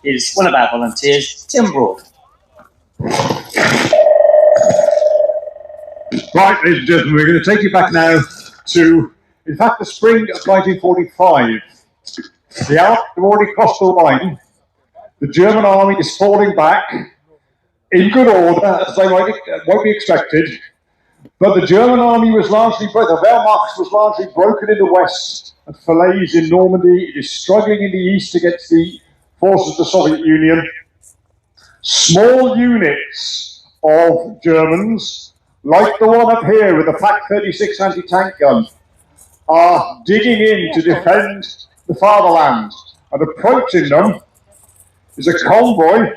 is one of our volunteers, Tim Broad. Right, ladies and gentlemen, we're going to take you back now to, in fact, the spring of 1945. The Allies have already crossed the line. The German army is falling back in good order, as they might be expected. But the German army was largely, the Wehrmacht was largely broken in the west at Falaise in Normandy. It is struggling in the east against the forces of the Soviet Union. Small units of Germans, like the one up here with the Flak-36 anti-tank gun, are digging in to defend the fatherland. And approaching them is a convoy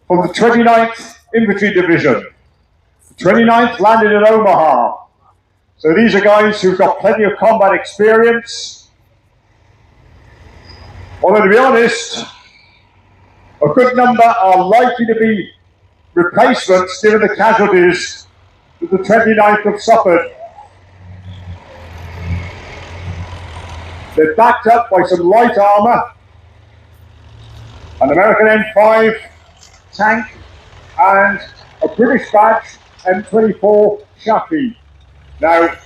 from the 29th Infantry Division. The 29th landed in Omaha. So these are guys who've got plenty of combat experience. Although, to be honest, a good number are likely to be replacements given the casualties that the 29th have suffered. They're backed up by some light armour, an American M5 tank, and a British badge M24 Chaffee. Now,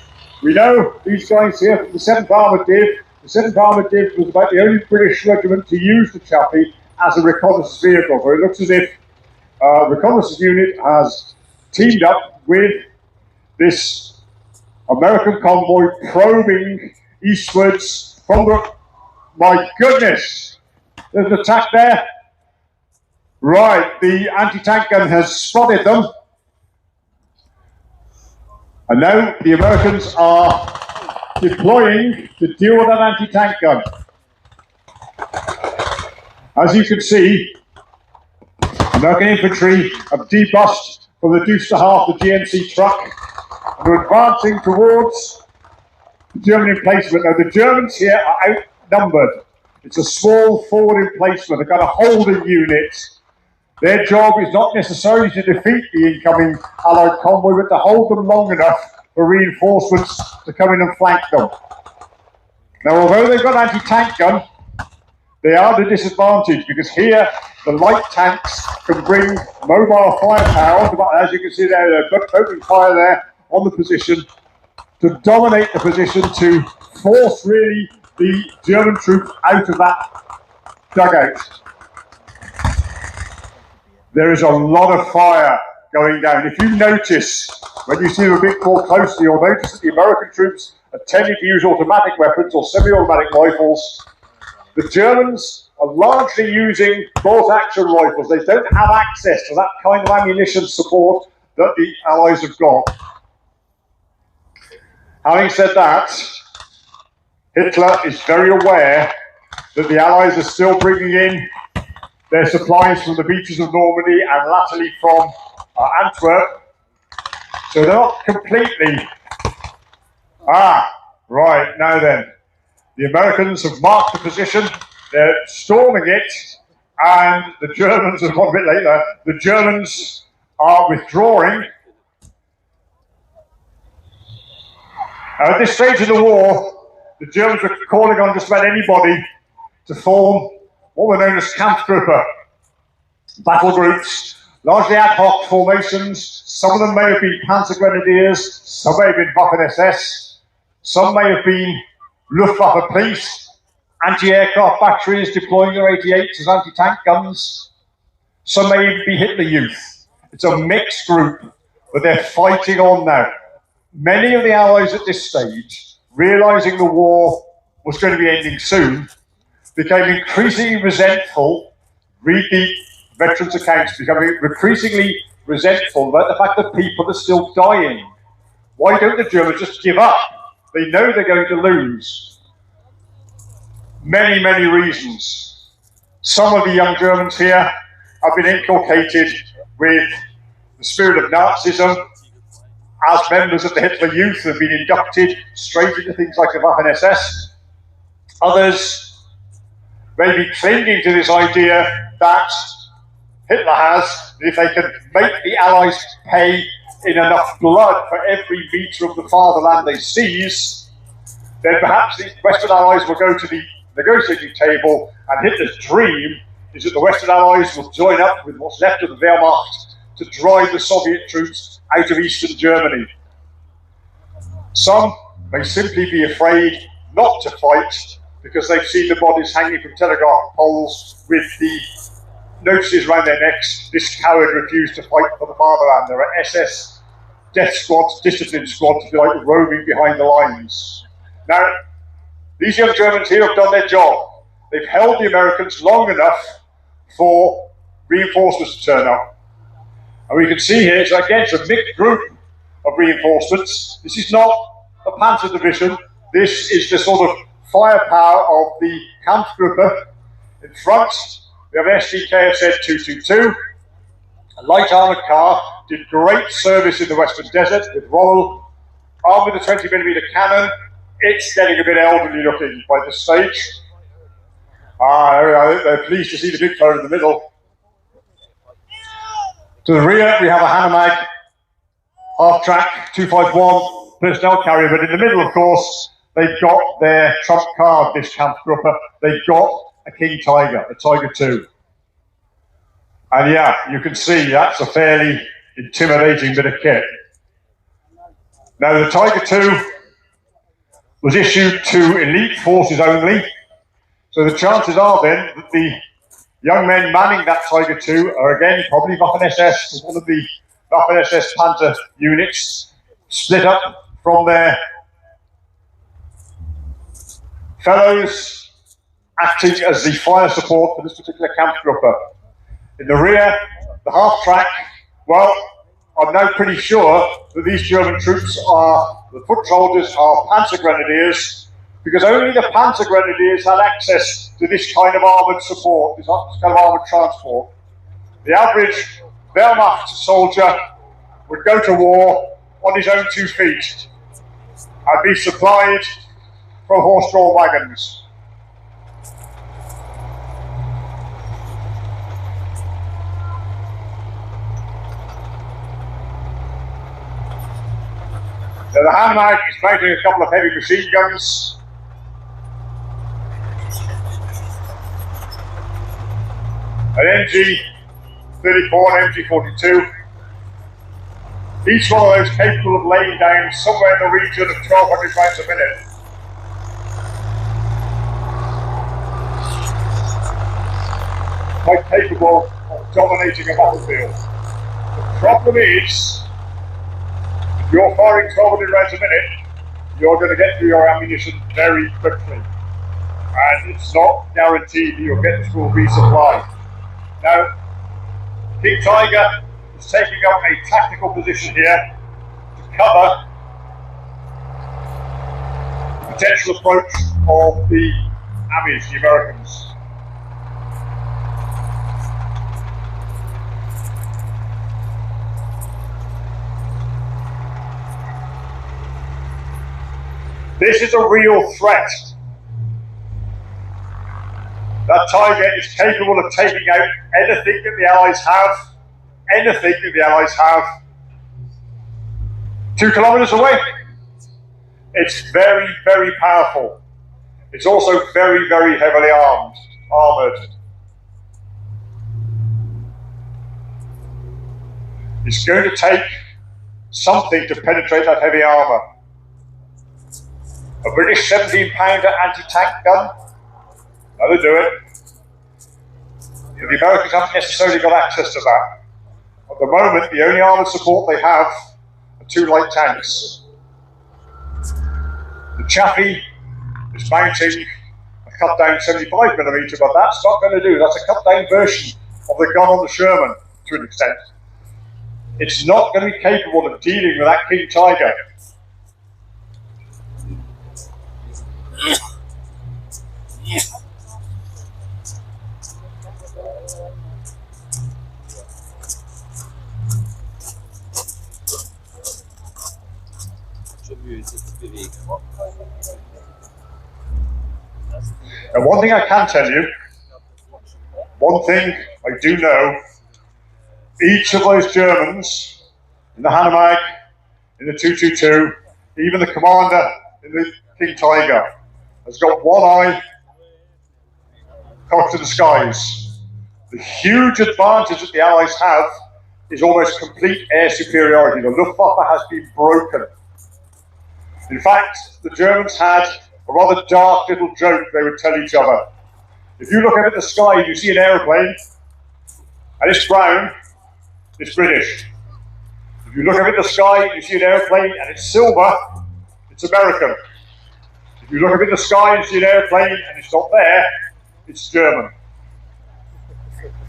we know these guys here from the 7th Armoured Div. The 7th Armoured Div was about the only British regiment to use the Chaffee as a reconnaissance vehicle. So it looks as if a reconnaissance unit has teamed up with this American convoy probing eastwards from the... My goodness! There's an attack there. Right, the anti-tank gun has spotted them. And now the Americans are deploying to deal with that anti-tank gun. As you can see, American infantry have debussed from the deuce to half the GNC truck and are advancing towards the German emplacement. Now the Germans here are outnumbered. It's a small forward emplacement, a kind of holding unit. Their job is not necessarily to defeat the incoming Allied convoy, but to hold them long enough for reinforcements to come in and flank them. Now, although they've got an anti-tank gun, they are at a disadvantage because here the light tanks can bring mobile firepower, as you can see there, they've got opening fire there on the position to dominate the position, to force really the German troops out of that dugout. There is a lot of fire going down. If you notice, when you see them a bit more closely, you'll notice that the American troops are tending to use automatic weapons or semi-automatic rifles. The Germans are largely using bolt-action rifles. They don't have access to that kind of ammunition support that the Allies have got. Having said that, Hitler is very aware that the Allies are still bringing in their supplies from the beaches of Normandy and latterly from Antwerp. So they're not completely... Right, now then. The Americans have marked the position, they're storming it, and the Germans, and one bit later, the Germans are withdrawing. At this stage of the war, the Germans were calling on just about anybody to form what were known as Kampfgruppe, battle groups, largely ad hoc formations. Some of them may have been Panzer Grenadiers, some may have been Waffen-SS, some may have been Luftwaffe police, anti-aircraft batteries deploying their 88s as anti-tank guns. Some may even be Hitler Youth. It's a mixed group, but they're fighting on now. Many of the Allies at this stage, realising the war was going to be ending soon, became increasingly resentful. Read the veterans' accounts, becoming increasingly resentful about the fact that people are still dying. Why don't the Germans just give up? They know they're going to lose. Many, many reasons. Some of the young Germans here have been inculcated with the spirit of Nazism. As members of the Hitler Youth have been inducted straight into things like the Waffen-SS. Others may be clinging to this idea that Hitler has, that if they can make the Allies pay in enough blood for every metre of the fatherland they seize, then perhaps the Western Allies will go to the negotiating table And Hitler's dream is that the Western Allies will join up with what's left of the Wehrmacht to drive the Soviet troops out of Eastern Germany. Some may simply be afraid not to fight because they've seen the bodies hanging from telegraph poles with the notices around their necks, "This coward refused to fight for the fatherland." There are SS death squads, discipline squads, if you like, roaming behind the lines. Now, these young Germans here have done their job. They've held the Americans long enough for reinforcements to turn up. And we can see here, so again, it's a mixed group of reinforcements. This is not a Panzer division. This is the sort of firepower of the Kampfgruppe. In front, we have SDKFZ 222. A light armoured car, did great service in the Western Desert with Rommel, armed with a 20mm cannon. It's getting a bit elderly looking by this stage. They're pleased to see the big fellow in the middle. To the rear, we have a Hanomag half-track 251 personnel carrier, but in the middle, of course, they've got their trump card, this Kampfgruppe. They've got a King Tiger, a Tiger II. And yeah, you can see that's a fairly intimidating bit of kit. Now, the Tiger II was issued to elite forces only, so the chances are then that the young men manning that Tiger II are again probably Waffen-SS, one of the Waffen-SS Panzer units, split up from their fellows, acting as the fire support for this particular Kampfgruppe. In the rear, the half-track, well, I'm now pretty sure that these German troops are, the foot soldiers are Panzer Grenadiers, because only the Panzer Grenadiers had access to this kind of armoured support, this kind of armoured transport. The average Wehrmacht soldier would go to war on his own 2 feet and be supplied from horse-drawn wagons. Now the Hanomag is mounting a couple of heavy machine guns. An MG-34 and MG-42. Each one of those capable of laying down somewhere in the region of 1,200 rounds a minute. Quite capable of dominating a battlefield. The problem is, if you're firing 1,200 rounds a minute, you're going to get through your ammunition very quickly. And it's not guaranteed that you'll get the full resupply. Now, King Tiger is taking up a tactical position here to cover the potential approach of the Amis, the Americans. This is a real threat. That Tiger is capable of taking out anything that the Allies have, 2 kilometers away. It's very, very powerful. It's also very, very heavily armoured. It's going to take something to penetrate that heavy armour. A British 17-pounder anti-tank gun? That'll do it. The Americans haven't necessarily got access to that. At the moment, the only armoured support they have are 2 light tanks. The Chaffee is mounting a cut-down 75mm, but that's not going to do. That's a cut-down version of the gun on the Sherman, to an extent. It's not going to be capable of dealing with that King Tiger. And one thing I can tell you, one thing I do know, each of those Germans in the Hanomag, in the 222, even the commander in the King Tiger, has got one eye to the skies. The huge advantage that the Allies have is almost complete air superiority. The Luftwaffe has been broken. In fact, the Germans had a rather dark little joke they would tell each other. If you look up at the sky and you see an aeroplane, and it's brown, it's British. If you look up at the sky and you see an aeroplane and it's silver, it's American. If you look up in the sky and see an aeroplane and it's not there, it's German.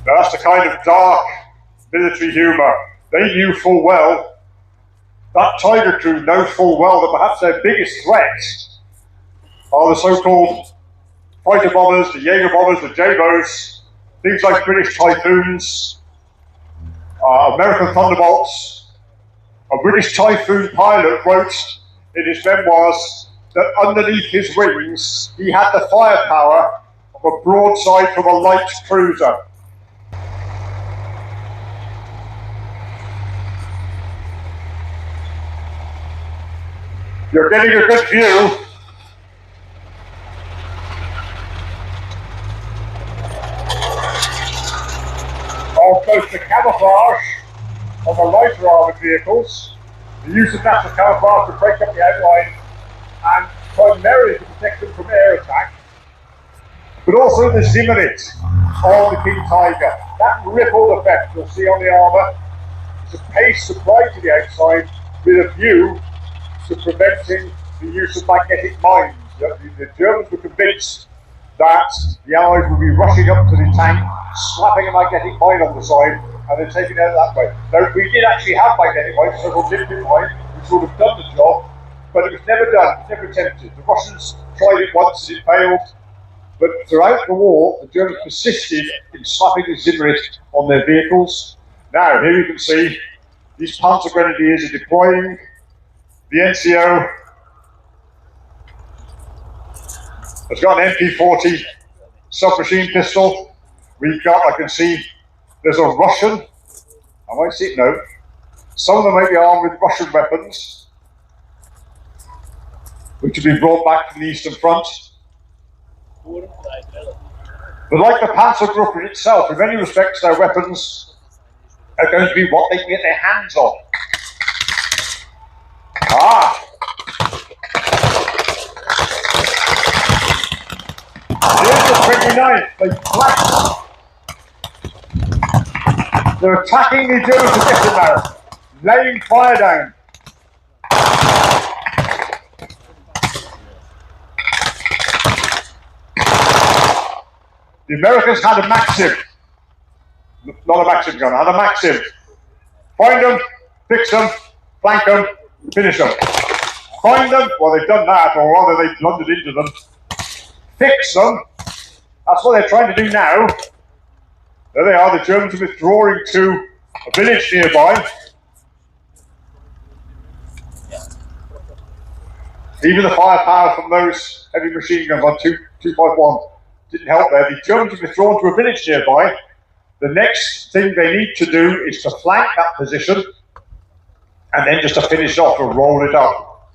Now that's the kind of dark military humour. They knew full well, that Tiger crew know full well that perhaps their biggest threats are the so-called fighter bombers, the Jaeger bombers, the JBOs, things like British Typhoons, American Thunderbolts. A British Typhoon pilot wrote in his memoirs that underneath his wings he had the firepower of a broadside from a light cruiser. You're getting a good view of both the camouflage of the lighter armoured vehicles, the use of natural camouflage to break up the outline and primarily to protect them from air attack, but also the zimmerit on the King Tiger. That rippled effect you'll see on the armour is a pace supplied to the outside with a view to preventing the use of magnetic mines. The Germans were convinced that the Allies would be rushing up to the tank, slapping a magnetic mine on the side, and then taking it out that way. Now, we did actually have magnetic mines, so-called limpet mine, which would have done the job, but it was never done, it was never attempted. The Russians tried it once, it failed, but throughout the war, the Germans persisted in slapping the zimmerit on their vehicles. Now, here you can see these Panzer Grenadiers are deploying. The NCO has got an MP40 submachine pistol. We've got, I can see, there's a Russian. I might see it now. Some of them may be armed with Russian weapons, which have been brought back from the Eastern Front. But like the Panzergruppe itself, in many respects, their weapons are going to be what they can get their hands on. Here's the 29th, they flanked. They're attacking the German position now, laying fire down. The Americans had a Maxim, not a Maxim gun, had a Maxim. Find them, fix them, flank them, finish them. Find them, well they've done that, or rather they've blundered into them. Fix them, that's what they're trying to do now. There they are, the Germans are withdrawing to a village nearby. Even the firepower from those heavy machine guns on 251 didn't help there. The Germans are withdrawn to a village nearby. The next thing they need to do is to flank that position and then just to finish off and roll it up.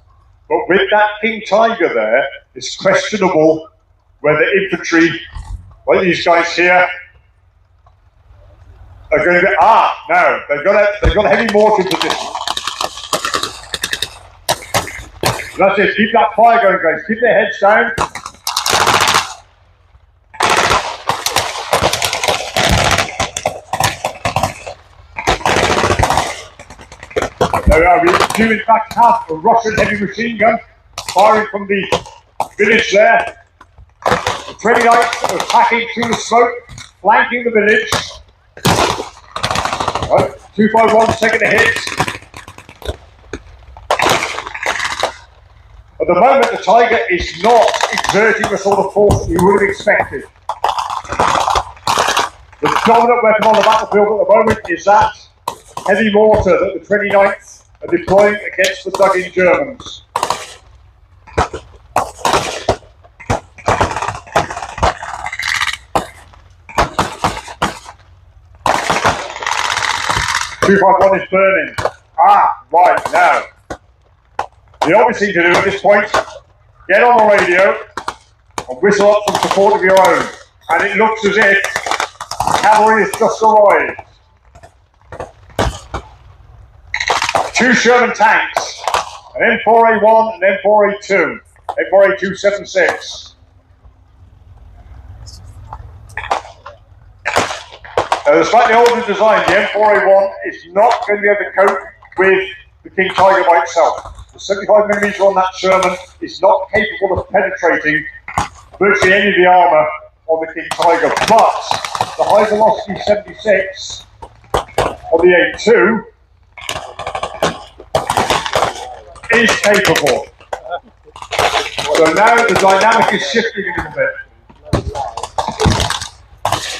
But with that King Tiger there, it's questionable whether infantry, like these guys here, are going to be, no, they've got a heavy mortar position. That's it, keep that fire going guys, keep their heads down. There we are, we do in fact have a Russian heavy machine gun firing from the village there. The 29th are attacking through the smoke, flanking the village. Right, 251 taking a hit. At the moment, the Tiger is not exerting the sort of force that you would have expected. The dominant weapon on the battlefield at the moment is that heavy mortar that the 29th are deploying against the dug-in Germans. .251 is burning. Right now. The obvious thing to do at this point, get on the radio and whistle up some support of your own. and it looks as if cavalry has just arrived. 2 Sherman tanks, an M4A1 and M4A2, M4A276. The slightly older design, the M4A1, is not going to be able to cope with the King Tiger by itself. The 75mm on that Sherman is not capable of penetrating virtually any of the armour on the King Tiger, but the high velocity 76 on the A2 is capable. So now the dynamic is shifting a little bit.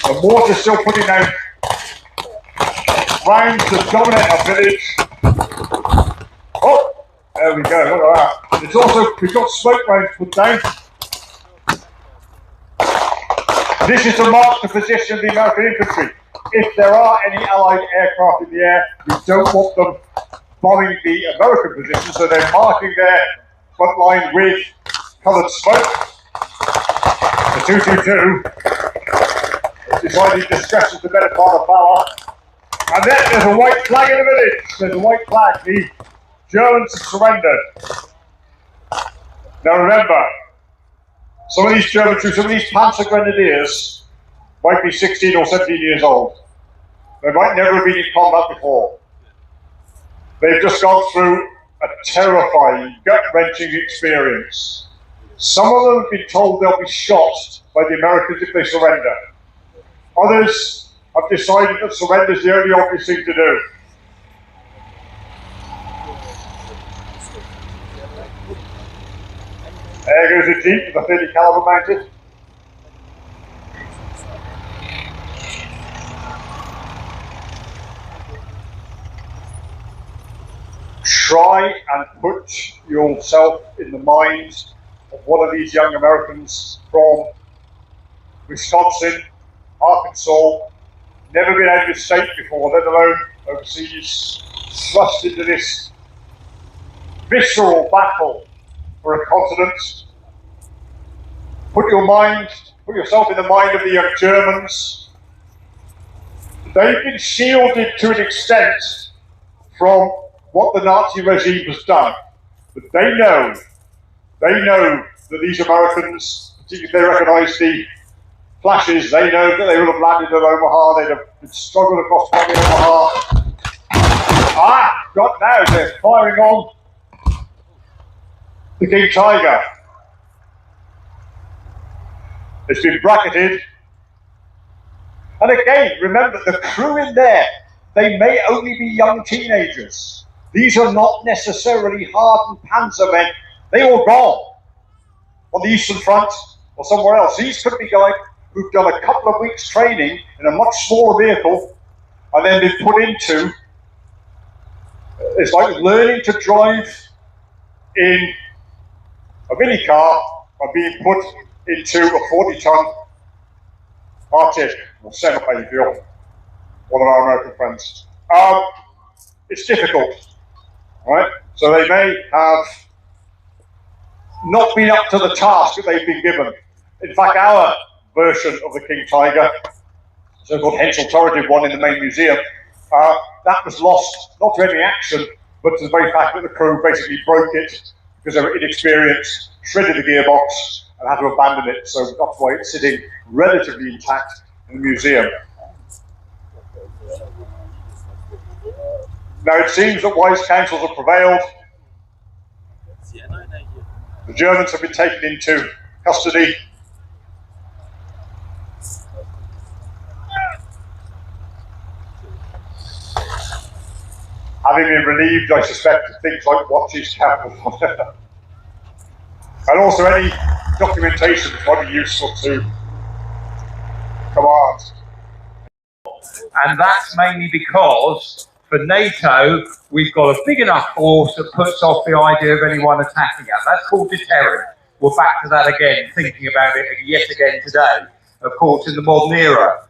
The mortar's still putting out rounds to dominate our village. Oh, there we go, look at that. It's also, we've got smoke rounds put down. This is to mark the position of the American infantry. If there are any Allied aircraft in the air, we don't want them bombing the American position, so they're marking their front line with coloured smoke. The 222 decided discretion is the better part of valour. And then there's a white flag in the village. There's a white flag. The Germans have surrendered. Now remember, some of these German troops, some of these Panzer Grenadiers might be 16 or 17 years old. They might never have been in combat before. They've just gone through a terrifying, gut-wrenching experience. Some of them have been told they'll be shot by the Americans if they surrender. Others have decided that surrender is the only obvious thing to do. There goes the Jeep with a 30 caliber mounted. Try and put yourself in the mind of one of these young Americans from Wisconsin, Arkansas, never been out of the state before, let alone overseas, thrust into this visceral battle for a continent. Put yourself in the mind of the young Germans. They've been shielded to an extent from what the Nazi regime has done. But they know that these Americans, particularly if they recognise the flashes, they know that they would have landed at Omaha, they'd have struggled across from Omaha. Got now, they're firing on the King Tiger. It's been bracketed. And again, remember, the crew in there, they may only be young teenagers. These are not necessarily hardened panzer men. They all gone on the Eastern Front or somewhere else. These could be guys who've done a couple of weeks training in a much smaller vehicle and then been put into, it's like learning to drive in a mini car and being put into a 40-ton Arctic or semi, if you're one of our American friends. It's difficult, right? So they may have not been up to the task that they've been given. In fact, our version of the King Tiger, so-called Hensel turreted one in the main museum, that was lost not to any action, but to the very fact that the crew basically broke it because they were inexperienced, shredded the gearbox, and had to abandon it. So that's why it's sitting relatively intact in the museum. Now it seems that wise counsels have prevailed. The Germans have been taken into custody. Having been relieved, I suspect, of things like watches, cameras, and also any documentation that might be useful to commands. And that's mainly because for NATO, we've got a big enough force that puts off the idea of anyone attacking us. That's called deterrent. We're back to that again, thinking about it yet again today, of course, in the modern era.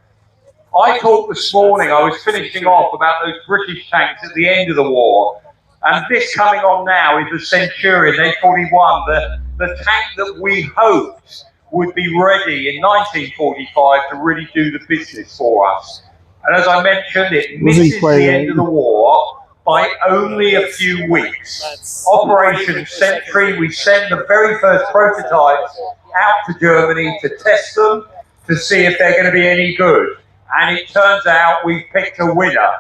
I talked this morning, I was finishing off about those British tanks at the end of the war, and this coming on now is the Centurion, A41, the tank that we hoped would be ready in 1945 to really do the business for us. And as I mentioned, it misses the end of the war by only a few weeks. Operation Centurion, we send the very first prototypes out to Germany to test them, to see if they're going to be any good. And it turns out we've picked a winner.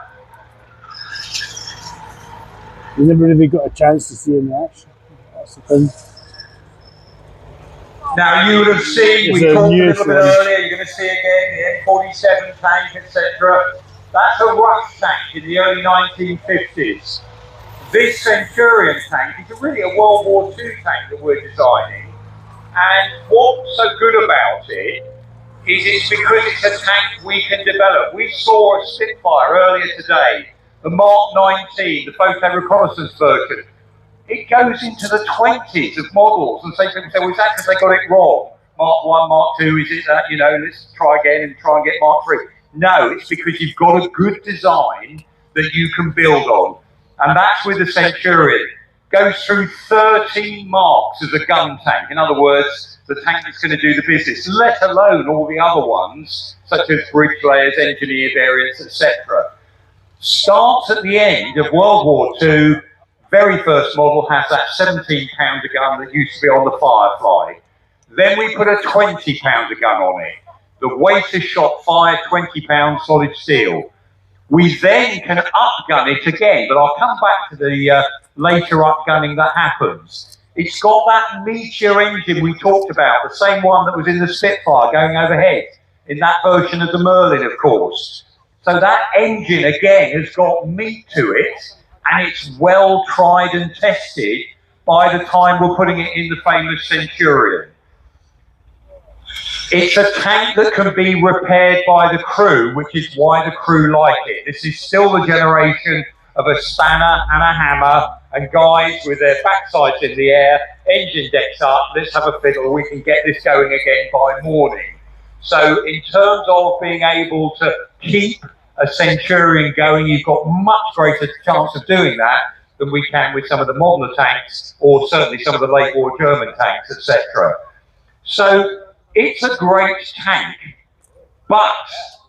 You never really got a chance to see him in action. That's the thing. Now you would have seen, we talked a little bit earlier, you're going to see again the M47 tank, etc. That's a rush tank in the early 1950s. This Centurion tank is really a World War II tank that we're designing. And what's so good about it is it's because it's a tank we can develop. We saw a Spitfire earlier today, the Mark 19, the photo reconnaissance version. It goes into the 20s of models, and people say, well, is that because they got it wrong? Mark 1, Mark 2, is it that, let's try again and try and get Mark 3. No, it's because you've got a good design that you can build on. And that's with the Centurion. Goes through 13 marks as a gun tank. In other words, the tank that's going to do the business, let alone all the other ones, such as bridge layers, engineer variants, etc. Starts at the end of World War II. Very first model has that 17-pounder gun that used to be on the Firefly. Then we put a 20-pounder gun on it. The weight of shot fired, 20 pounds solid steel. We then can upgun it again, but I'll come back to the later upgunning that happens. It's got that Meteor engine we talked about, the same one that was in the Spitfire going overhead, in that version of the Merlin, of course. So that engine, again, has got meat to it, and it's well tried and tested by the time we're putting it in the famous Centurion. It's a tank that can be repaired by the crew, which is why the crew like it. This is still the generation of a spanner and a hammer, and guys with their backsides in the air, engine decks up, let's have a fiddle, we can get this going again by morning. So in terms of being able to keep a Centurion going, you've got much greater chance of doing that than we can with some of the modern tanks, or certainly some of the late war German tanks, etc. So it's a great tank, but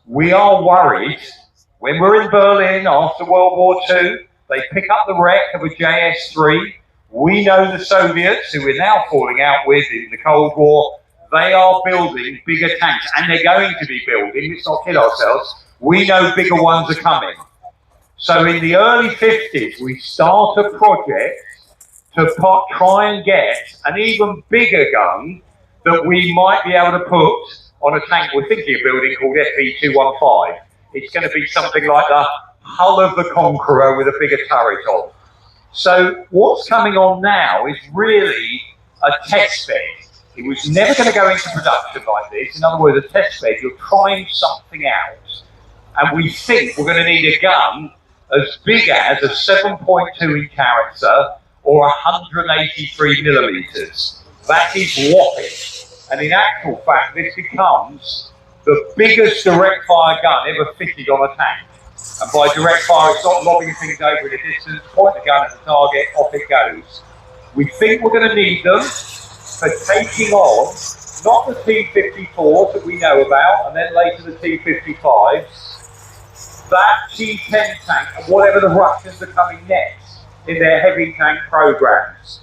we are worried when we're in Berlin after World War II, they pick up the wreck of a JS3. We know the Soviets, who we're now falling out with in the Cold War, they are building bigger tanks, and they're going to be building, let's not kid ourselves, we know bigger ones are coming. So in the early 50s, we start a project to try and get an even bigger gun that we might be able to put on a tank we're thinking of building called FE215. It's going to be something like the hull of the Conqueror with a bigger turret on. So what's coming on now is really a test bed. It was never going to go into production like this. In other words, a test bed, you're trying something out. And we think we're going to need a gun as big as a 7.2-inch howitzer or 183 millimeters. That is whopping. And in actual fact, this becomes the biggest direct fire gun ever fitted on a tank. And by direct fire, it's not lobbing things over in a distance, point the gun at the target, off it goes. We think we're going to need them for taking on, not the T-54s that we know about, and then later the T-55s, that T-10 tank, and whatever the Russians are coming next in their heavy tank programs.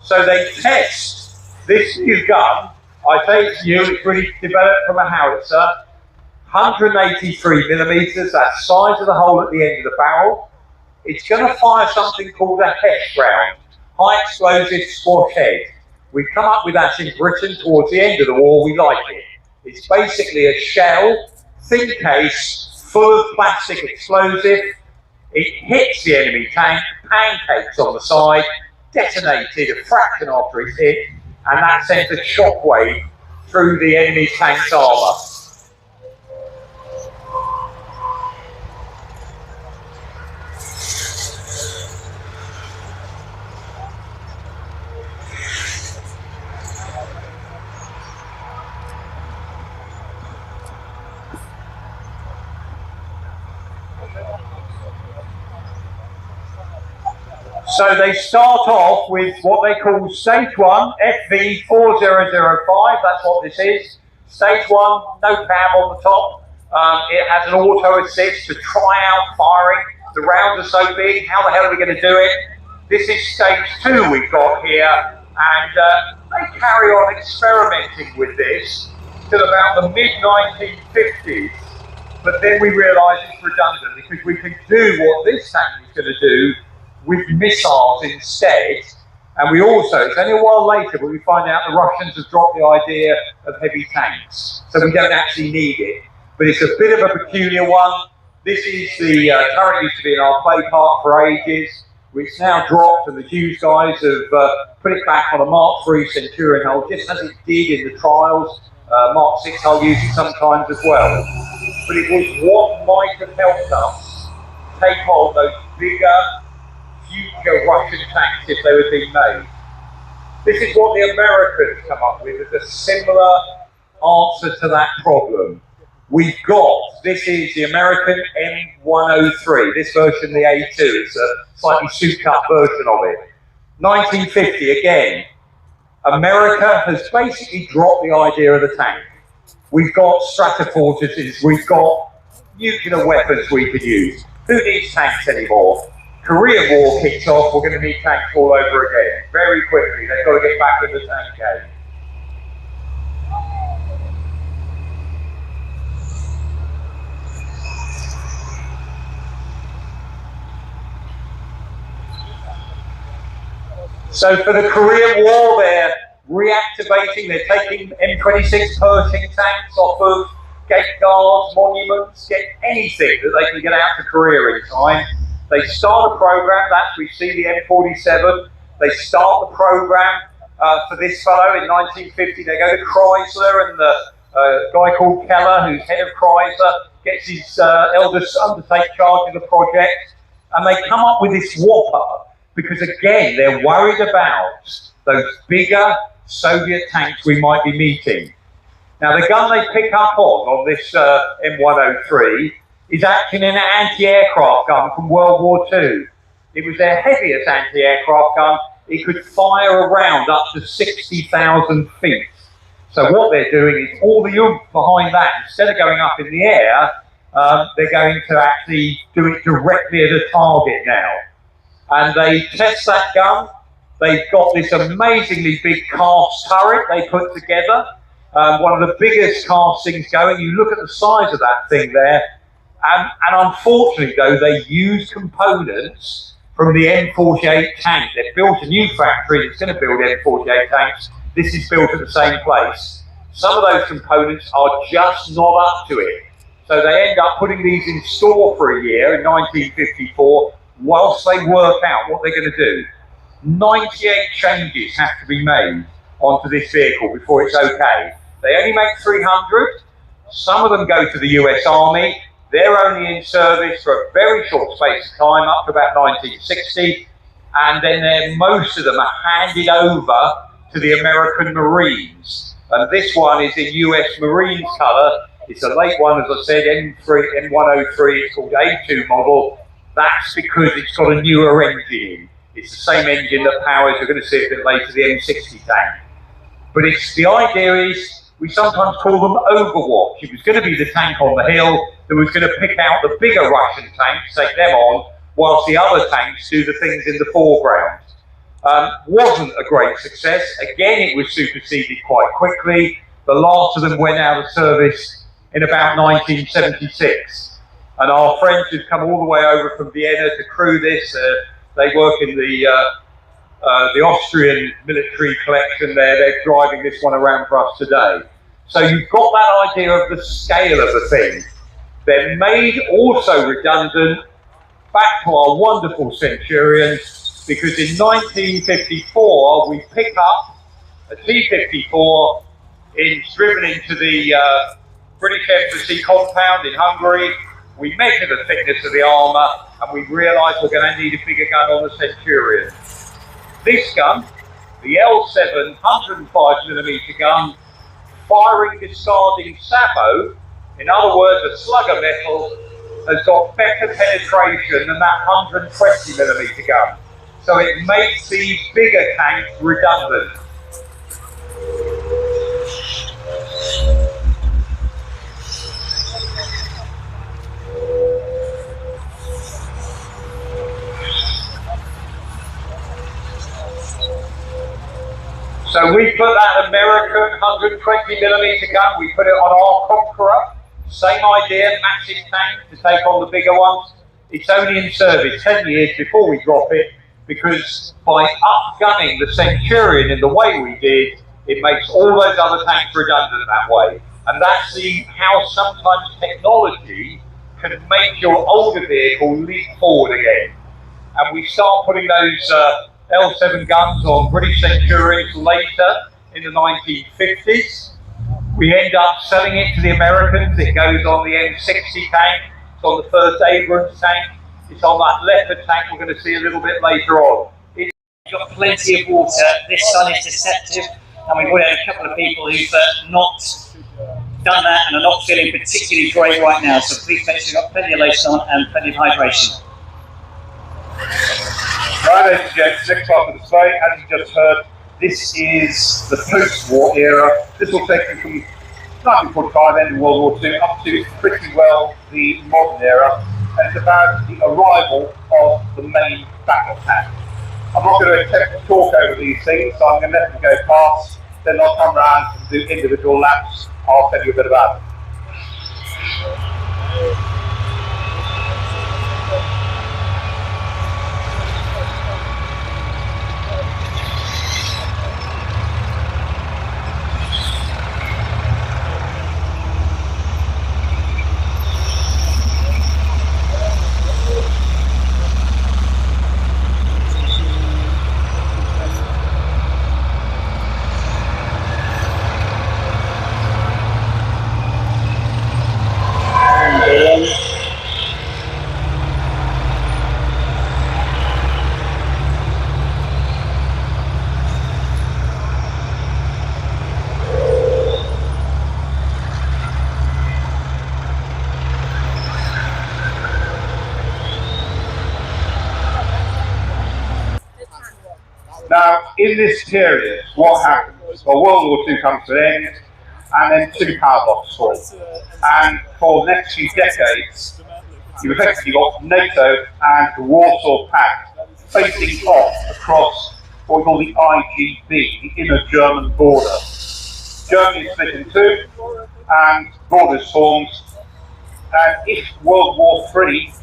So they test this new gun. I say it's new, it's really developed from a howitzer, 183 millimeters, that size of the hole at the end of the barrel. It's going to fire something called a HESH round, high explosive squash head. We've come up with that in Britain towards the end of the war, we like it. It's basically a shell, thin case, full of plastic explosive. It hits the enemy tank, pancakes on the side, detonated a fraction after it's hit, and that sends a shockwave through the enemy tank's armour. So they start off with what they call Stage 1, FV4005, that's what this is. Stage 1, no cab on the top. It has an auto assist to try out firing. The rounds are so big, how the hell are we going to do it? This is Stage 2 we've got here, and they carry on experimenting with this till about the mid-1950s. But then we realised it's redundant because we can do what this tank is going to do with missiles instead. And we also, it's only a while later, but we find out the Russians have dropped the idea of heavy tanks. So we don't actually need it. But it's a bit of a peculiar one. This is the turret used to be in our play park for ages, which now dropped, and the Hughes guys have put it back on a Mark III Centurion hull, just as it did in the trials. Mark VI hull used it sometimes as well. But it was what might have helped us take on those bigger future Russian tanks if they were being made. This is what the Americans come up with as a similar answer to that problem. We've got, this is the American M103, this version, the A2, it's a slightly souped up version of it. 1950 again, America has basically dropped the idea of the tank. We've got stratofortresses, we've got nuclear weapons we could use. Who needs tanks anymore? Korean War kicks off, we're going to need tanks all over again. Very quickly, they've got to get back in the tank game. So for the Korean War, they're reactivating, they're taking M26 Pershing tanks off of gate guards, monuments, get anything that they can get out to Korea in time. They start a program, that's, we see the M47, they start the program for this fellow in 1950. They go to Chrysler, and the guy called Keller, who's head of Chrysler, gets his eldest son to take charge of the project, and they come up with this whopper, because again, they're worried about those bigger Soviet tanks we might be meeting. Now, the gun they pick up on this M103 is actually an anti-aircraft gun from World War II. It was their heaviest anti-aircraft gun. It could fire a round up to 60,000 feet. So what they're doing is all the oomph behind that, instead of going up in the air, they're going to actually do it directly at a target now. And they test that gun. They've got this amazingly big cast turret they put together. One of the biggest castings going. You look at the size of that thing there. And unfortunately, though, they use components from the M48 tank. They've built a new factory that's going to build M48 tanks. This is built at the same place. Some of those components are just not up to it. So they end up putting these in store for a year in 1954 whilst they work out what they're going to do. 98 changes have to be made onto this vehicle before it's okay. They only make 300. Some of them go to the US Army. They're only in service for a very short space of time, up to about 1960. And then most of them are handed over to the American Marines. And this one is in US Marines colour. It's a late one, as I said, M103. It's called A2 model. That's because it's got a newer engine. It's the same engine that powers, we're going to see a bit later, the M60 tank. But the idea is, we sometimes call them Overwatch. It was going to be the tank on the hill that was going to pick out the bigger Russian tanks, take them on, whilst the other tanks do the things in the foreground. Wasn't a great success. Again, it was superseded quite quickly. The last of them went out of service in about 1976. And our friends who've come all the way over from Vienna to crew this, they work in the Austrian military collection there. They're driving this one around for us today. So you've got that idea of the scale of the thing. They're made also redundant back to our wonderful Centurion, because in 1954 we pick up a T-54 driven into the British Embassy compound in Hungary. We measure the thickness of the armour, and we realise we're going to need a bigger gun on the Centurion. This gun, the L7 105mm gun, firing discarding sappo, in other words a slugger metal, has got better penetration than that 120mm gun. so it makes these bigger tanks redundant. So we put that American 120mm gun, we put it on our Conqueror. Same idea, massive tank to take on the bigger ones. It's only in service 10 years before we drop it, because by upgunning the Centurion in the way we did, it makes all those other tanks redundant that way. And that's how sometimes technology can make your older vehicle leap forward again. And we start putting those L7 guns on British Centurions later in the 1950s. We end up selling it to the Americans. It goes on the M60 tank, it's on the first Abrams tank, it's on that Leopard tank we're going to see a little bit later on. You've got plenty of water, this sun is deceptive, and we've already had a couple of people who've not done that and are not feeling particularly great right now, so please make sure you've got plenty of lotion on and plenty of hydration. Right, ladies and gents, next part of the display, as you just heard, this is the post-war era. This will take you from 1945, end of World War II, up to pretty well the modern era, and it's about the arrival of the main battle tank. I'm not going to attempt to talk over these things, so I'm going to let them go past, then I'll come around and do individual laps. I'll tell you a bit about it. Now, in this period, what happens? Well, World War II comes to an end, and then two power blocks form. And for the next few decades, you've effectively got NATO and the Warsaw Pact facing off across what we call the IGB, the inner German border. Germany is split in two, and borders formed. And if World War III,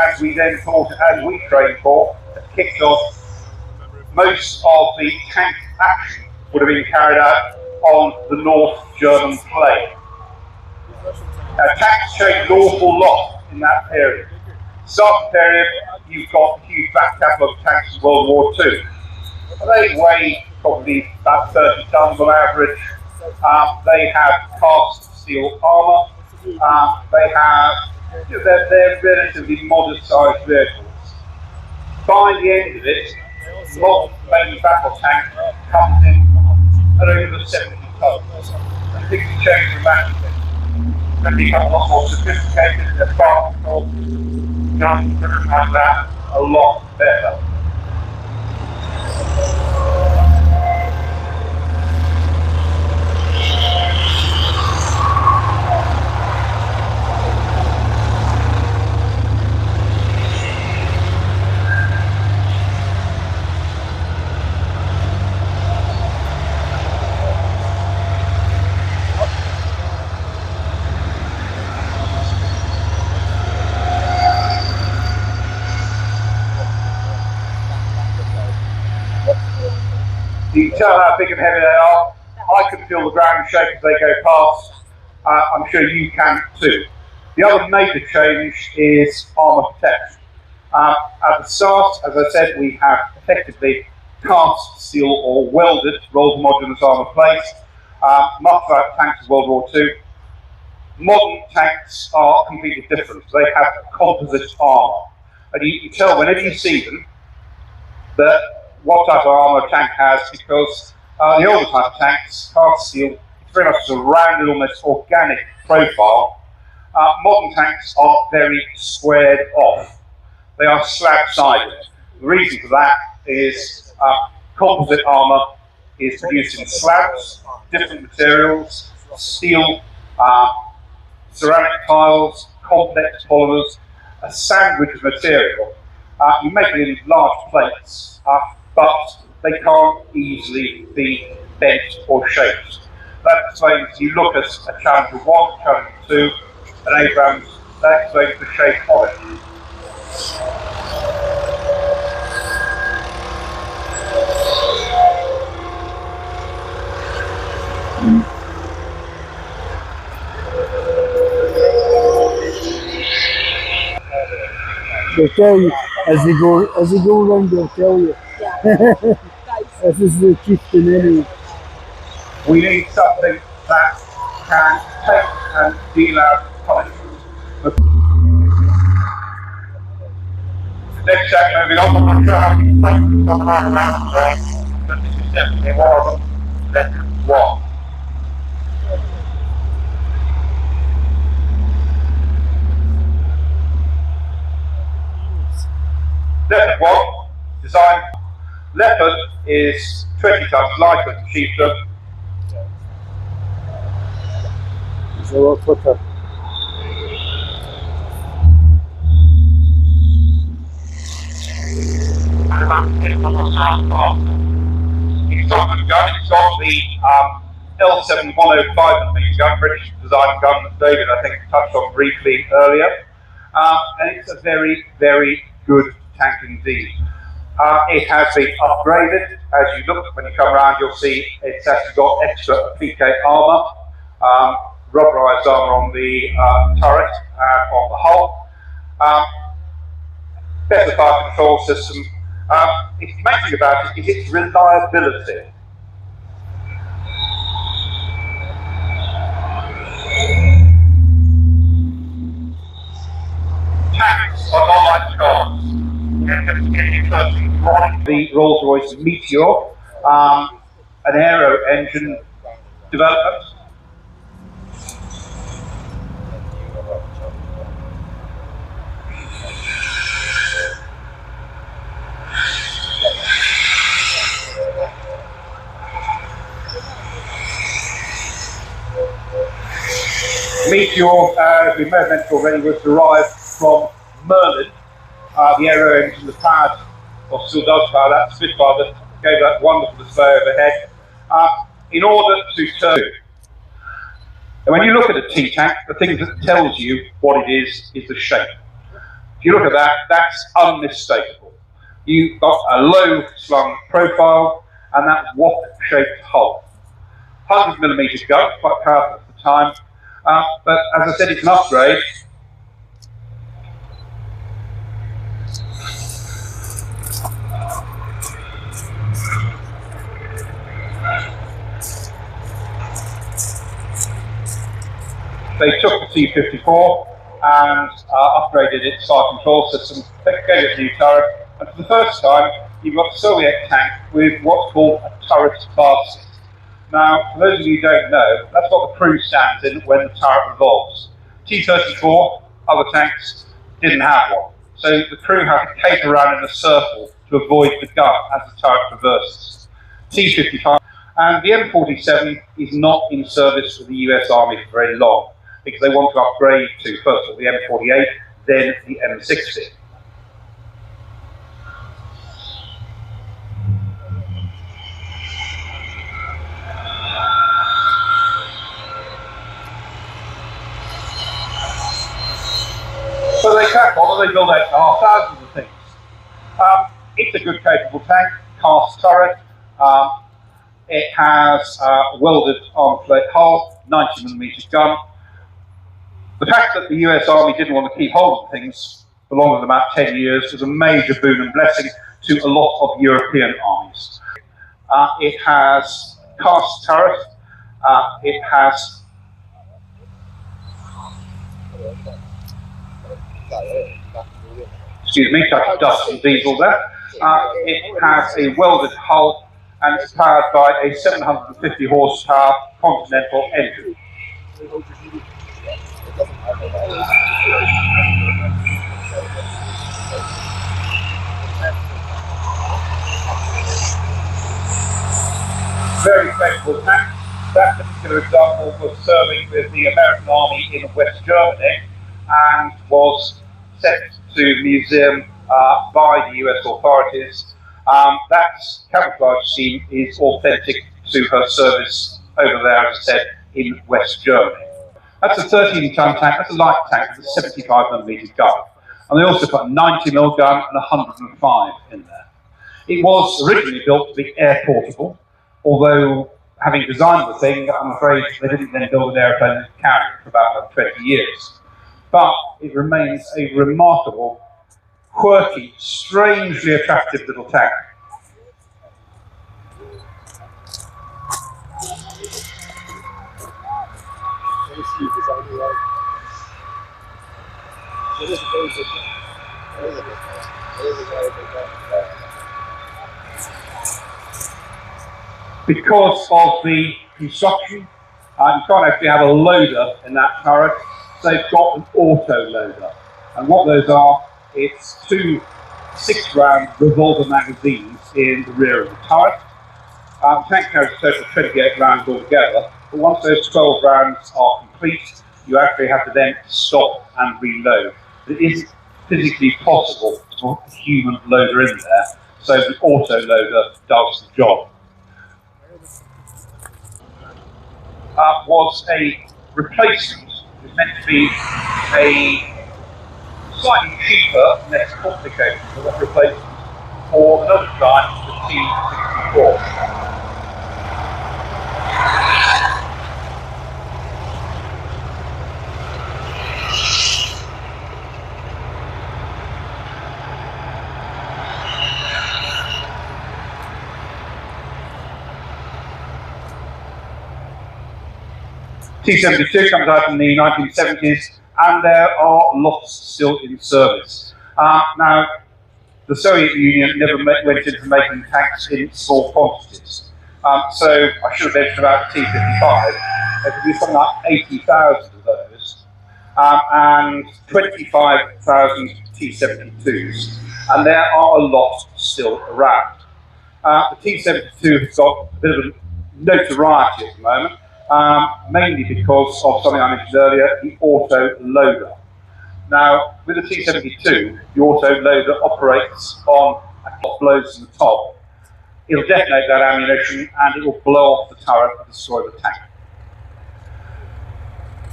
as we then thought, as we trained for, had kicked off, most of the tank action would have been carried out on the North German plain. Tanks changed an awful lot in that period. Start period, you've got a huge back catalogue of tanks in World War II. They weigh probably about 30 tons on average. They have cast steel armour. They're relatively modest sized vehicles. By the end of it, the modern main battle tank comes in at over 70 tons. And things have changed dramatically. They've become a lot more sophisticated, they're far more just like that, a lot better. You can tell how big and heavy they are. I can feel the ground shake as they go past. I'm sure you can too. The other major change is armour protection. At the start, as I said, we have effectively cast steel or welded rolled homogeneous armour plates, much like tanks of World War II. Modern tanks are completely different. They have composite armour. And you can tell whenever you see them that what type of armour a tank has, because the older type of tanks, cast steel, it's very much a rounded, almost organic profile. Modern tanks are very squared off. They are slab-sided. The reason for that is composite armour is produced in slabs, different materials, steel, ceramic tiles, complex polymers, a sandwich of material. You make it in large plates, but they can't easily be bent or shaped. That explains, you look at a Challenger 1, Challenger 2, an Abrams, that explains the shape of it. They'll tell you as you go around. They'll tell you. Yeah. This is the chieftain anyway. We need something that can take and deal out punishment. Next check, moving on. I'm not sure how many places on around there, but this is definitely one of them. Let's walk. Leopard 1, design. Leopard is 20 tons lighter than Chieftain. It's a lot quicker. It's got the gun, it's got the L7 105mm gun, British design gun that David I think touched on briefly earlier. And it's a very, very good tank indeed. It has been upgraded. As you look, when you come around, you'll see it's actually got extra PK armour, rubberised armour on the turret and on the hull. Better fire control system. The main thing about it is its reliability. Tanks are not like cars. The Rolls-Royce Meteor, an aero engine development. Meteor, as we may have mentioned already, was derived from Merlin, the aero engine that powered, or still does power, that Spitfire that gave that wonderful display overhead, in order to turn. And when you look at a T-tank, the thing that tells you what it is the shape. If you look at that, that's unmistakable. You've got a low slung profile and that waft-shaped hull. 100mm gun, quite powerful at the time. But as I said, it's an upgrade. They took the T-54 and upgraded its fire control system, gave it a new turret, and for the first time, you've got a Soviet tank with what's called a turret class. Now, for those of you who don't know, that's what the crew stands in when the turret revolves. T-34, other tanks, didn't have one. So the crew had to caper around in a circle to avoid the gun as the turret reverses. T-55, and the M47 is not in service with the US Army for very long, because they want to upgrade to, first of all, the M48, then the M60. So they crack on and they build out thousands of things. It's a good capable tank, cast turret. It has a welded armor plate hull, 90mm gun. The fact that the US Army didn't want to keep hold of things for longer than about 10 years was a major boon and blessing to a lot of European armies. It has cast turret. It has touch dust and diesel there. It has a welded hull and it's powered by a 750 horsepower Continental engine. capable tank. That particular example was serving with the American Army in West Germany and was sent to the museum by the US authorities. That camouflage scheme is authentic to her service over there, as I said, in West Germany. That's a 13-ton tank, that's a light tank with a 75mm gun. And they also put a 90mm gun and a 105 in there. It was originally built to be air portable, although having designed the thing, I'm afraid they didn't then build an aeroplane that could carry it for about 20 years. But it remains a remarkable, quirky, strangely attractive little tank. Because of the construction, you can't actually have a loader in that turret, so they've got an auto loader. And what those are, it's two 6-round revolver magazines in the rear of the turret. The tank carries a total of 28 rounds altogether, but once those 12 rounds are complete, you actually have to then stop and reload. It isn't physically possible to put a human loader in there, so the auto loader does the job. Was a replacement. It was meant to be a slightly cheaper, less complicated replacement for another design, the T-64. T-72 comes out in the 1970s, and there are lots still in service. Now, the Soviet Union never went into making tanks in small quantities. So I should have mentioned about T-55. There could be something like 80,000 of those, and 25,000 T-72s, and there are a lot still around. The T-72 has got a bit of a notoriety at the moment. Mainly because of something I mentioned earlier, the auto loader. Now, with the T-72, the auto loader operates on a clock blows from the top. It'll detonate that ammunition and it will blow off the turret and destroy the tank.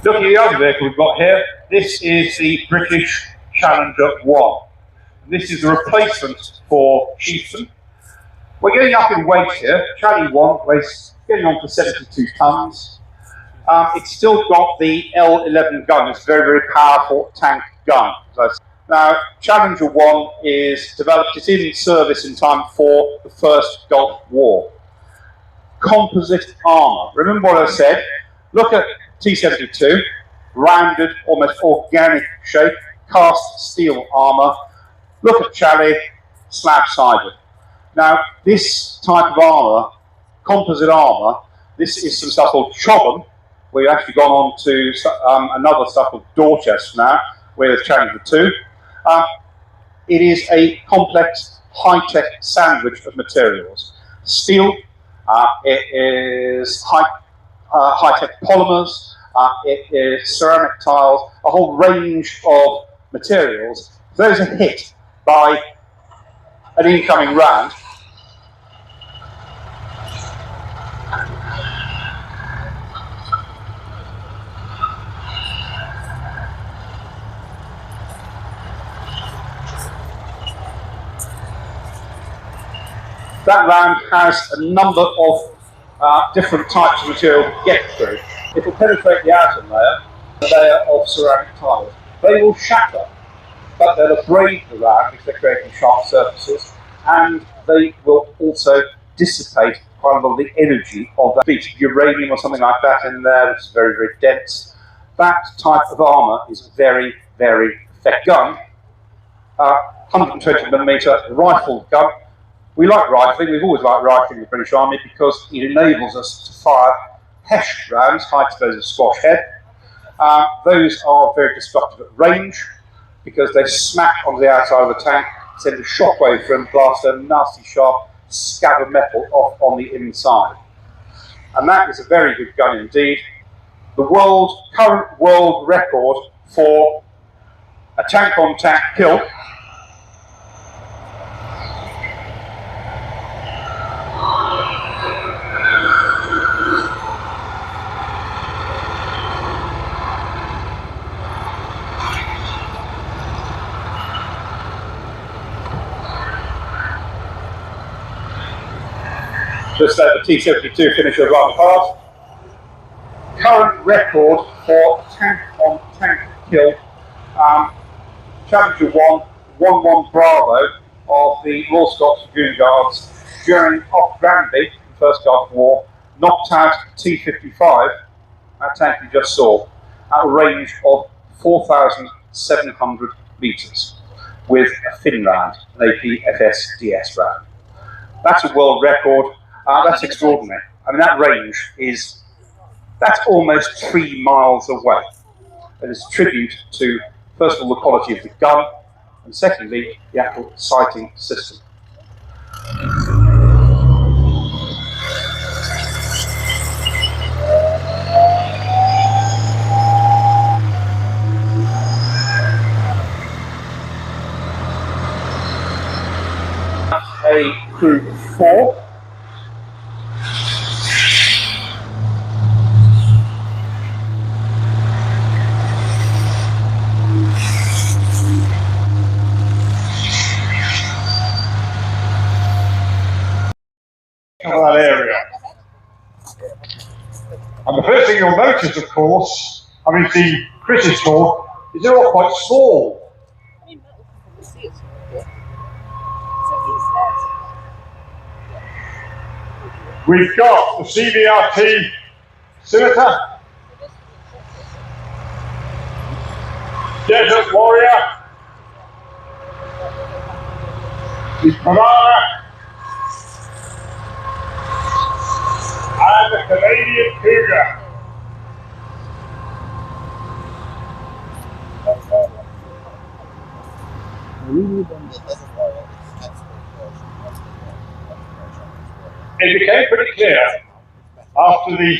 Looking at the other vehicle we've got here, this is the British Challenger 1. This is a replacement for Chieftain. We're getting up in weight here. Challenger 1 weighs getting on for 72 tons. It's still got the L11 gun. It's a very, very powerful tank gun. Now, Challenger 1 is developed, it's in service in time for the First Gulf War. Composite armour. Remember what I said? Look at T-72, rounded, almost organic shape, cast steel armour. Look at Charlie, slab-sided. Now, this type of armour, composite armour, this is some stuff called Chobham. We've actually gone on to another stuff called Dorchester now, where there's Challenger 2. It is a complex, high-tech sandwich of materials. Steel, it is high-tech polymers, it is ceramic tiles, a whole range of materials. If those are hit by an incoming round, that round has a number of different types of material to get through. It will penetrate the outer layer, the layer of ceramic tiles. They will shatter, but they'll abrade the round because they're creating sharp surfaces, and they will also dissipate quite a lot of the energy of that piece of uranium or something like that in there, which is very, very dense. That type of armour is very, very effective. Gun, 120mm rifle gun. We like rifling, we've always liked rifling in the British Army because it enables us to fire HESH rounds, high explosive squash head. Those are very destructive at range because they smack onto the outside of the tank, send a shockwave through and blast a nasty sharp scab of metal off on the inside. and that is a very good gun indeed. The current world record for a tank-on-tank kill just let the T-72 finish a run past. Current record for tank-on-tank kill, Challenger 1-1 Bravo of the Royal Scots Dragoon Guards during off Granby, the First Gulf War, knocked out T-55, that tank you just saw, at a range of 4,700 metres with a Finn round, an APFS-DS round. That's a world record. That's extraordinary. I mean, that range that's almost 3 miles away. It is a tribute to, first of all, the quality of the gun, and secondly, the actual sighting system. A crew of 4. That area. And the first thing you'll notice, of course, having seen Chris's talk, is they're all quite small. We've got the CVRT Scimitar, Desert Warrior, the Piranha, and the Canadian Cougar. It became pretty clear after the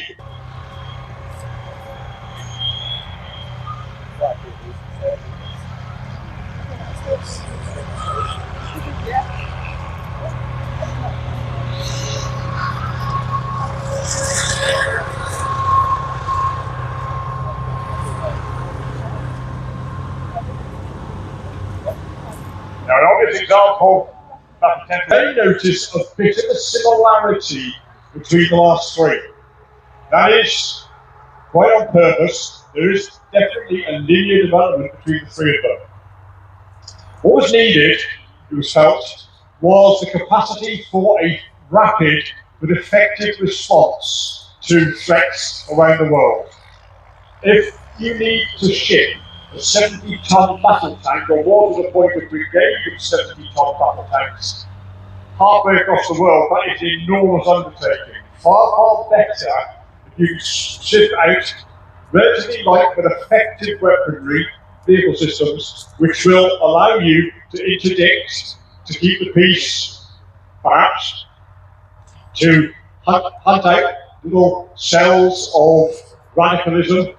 now, an obvious example that they notice a bit of a similarity between the last 3. That is, quite on purpose, there is definitely a linear development between the 3 of them. What was needed, it was felt, was the capacity for a rapid but effective response to threats around the world. If you need to ship a 70-ton battle tank, or more to the point of brigade of 70-ton battle tanks, halfway across the world, that is an enormous undertaking. Far, far better if you ship out relatively light but effective weaponry, vehicle systems, which will allow you to interdict, to keep the peace, perhaps, to hunt out little cells of radicalism.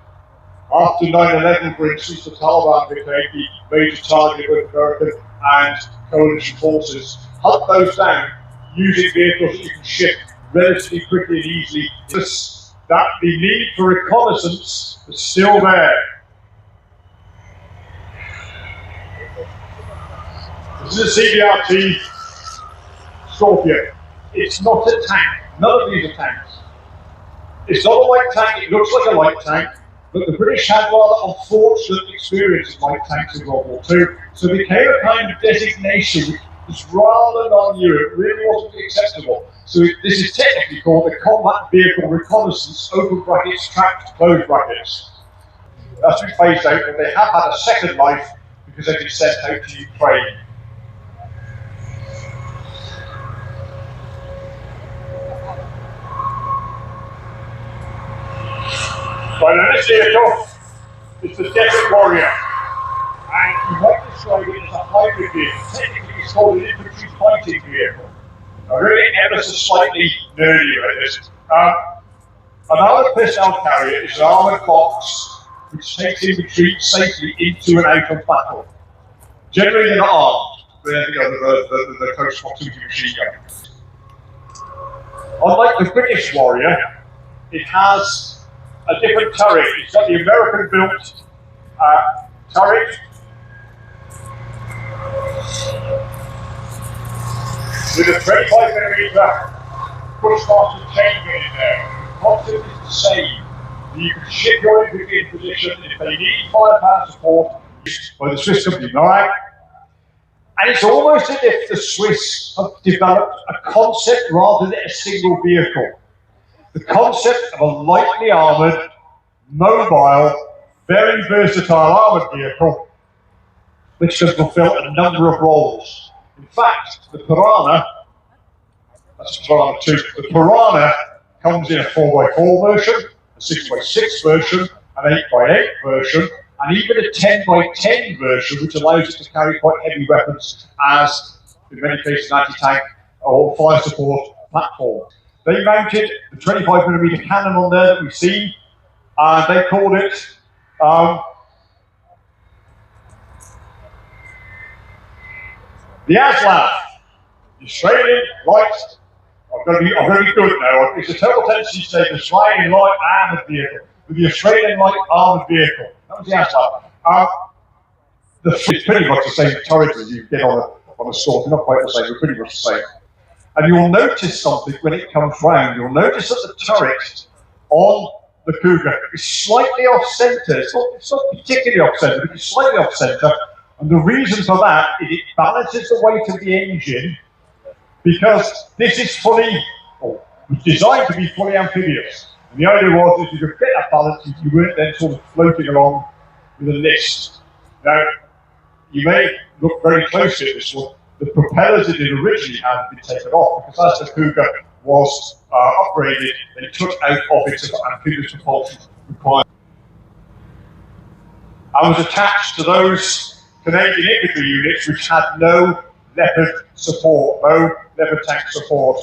After 9/11, for instance, the Taliban became the major target of American and coalition forces. Hunt those down using vehicles that you can ship relatively quickly and easily. That the need for reconnaissance is still there. This is a CVRT Scorpion. It's not a tank. None of these are tanks. It's not a light tank. It looks like a light tank. But the British had rather unfortunate experience of light tanks in World War II, so it became a kind of designation which was rather non-new. It really wasn't acceptable. So this is technically called the Combat Vehicle Reconnaissance, open brackets, tracked, closed brackets. That's been phased out, but they have had a second life because they've been sent out to Ukraine. Right, now this vehicle is the Desert Warrior, and you might describe it as a hybrid vehicle. Technically it's called an infantry fighting vehicle. I'm really ever so slightly nerdy about this. An armoured personnel carrier is an armoured box which takes infantry safely into and out of battle. Generally they're not armed with anything other than the close proximity machine gun. Unlike the British Warrior, it has a different turret. It's got the American-built turret with a 25mm push-faster chain gun in there. The concept is to say that you can ship your infantry in position if they need firepower support by the Swiss company, alright? And it's almost as if the Swiss have developed a concept rather than a single vehicle. The concept of a lightly armoured, mobile, very versatile armoured vehicle which can fulfill a number of roles. In fact, the Piranha, that's Piranha 2, the Piranha comes in a 4x4 version, a 6x6 version, an 8x8 version, and even a 10x10 version, which allows it to carry quite heavy weapons as, in many cases, an anti-tank or fire support platform. They mounted the 25mm cannon on there that we've seen, and they called it the Aslav, the Australian Light. I'm going to be good now. It's a terrible tendency to say the Australian Light Armoured Vehicle, with the Australian Light Armoured Vehicle. That was the Aslav. It's pretty much the same turret as you get on a sword. They're not quite the same, they're pretty much the same. And you'll notice something when it comes round. You'll notice that the turret on the Cougar is slightly off-centre. It's not particularly off-centre, but it's slightly off-centre. And the reason for that is it balances the weight of the engine, because this is was designed to be fully amphibious. And the idea was if you could get that balance, you weren't then sort of floating along with a list. Now, you may look very closely at this one. The propellers that it originally had been taken off, because as the Cougar was upgraded, they took out of its amphibious propulsion requirements. I was attached to those Canadian infantry units which had no Leopard support, no Leopard tank support.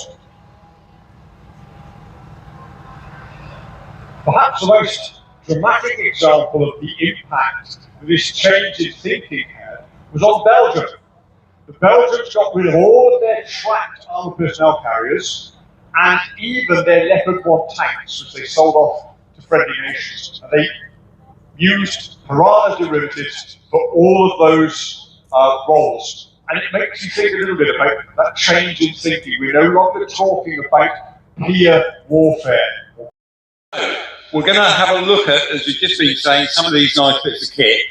Perhaps the most dramatic example of the impact that this change in thinking had was on Belgium. The Belgians got rid of all of their tracked armoured personnel carriers and even their Leopard 1 tanks, which they sold off to friendly nations. And they used Piranha derivatives for all of those roles. And it makes you think a little bit about that change in thinking. We're no longer talking about peer warfare. We're going to have a look at, as we've just been saying, some of these nice bits of kit.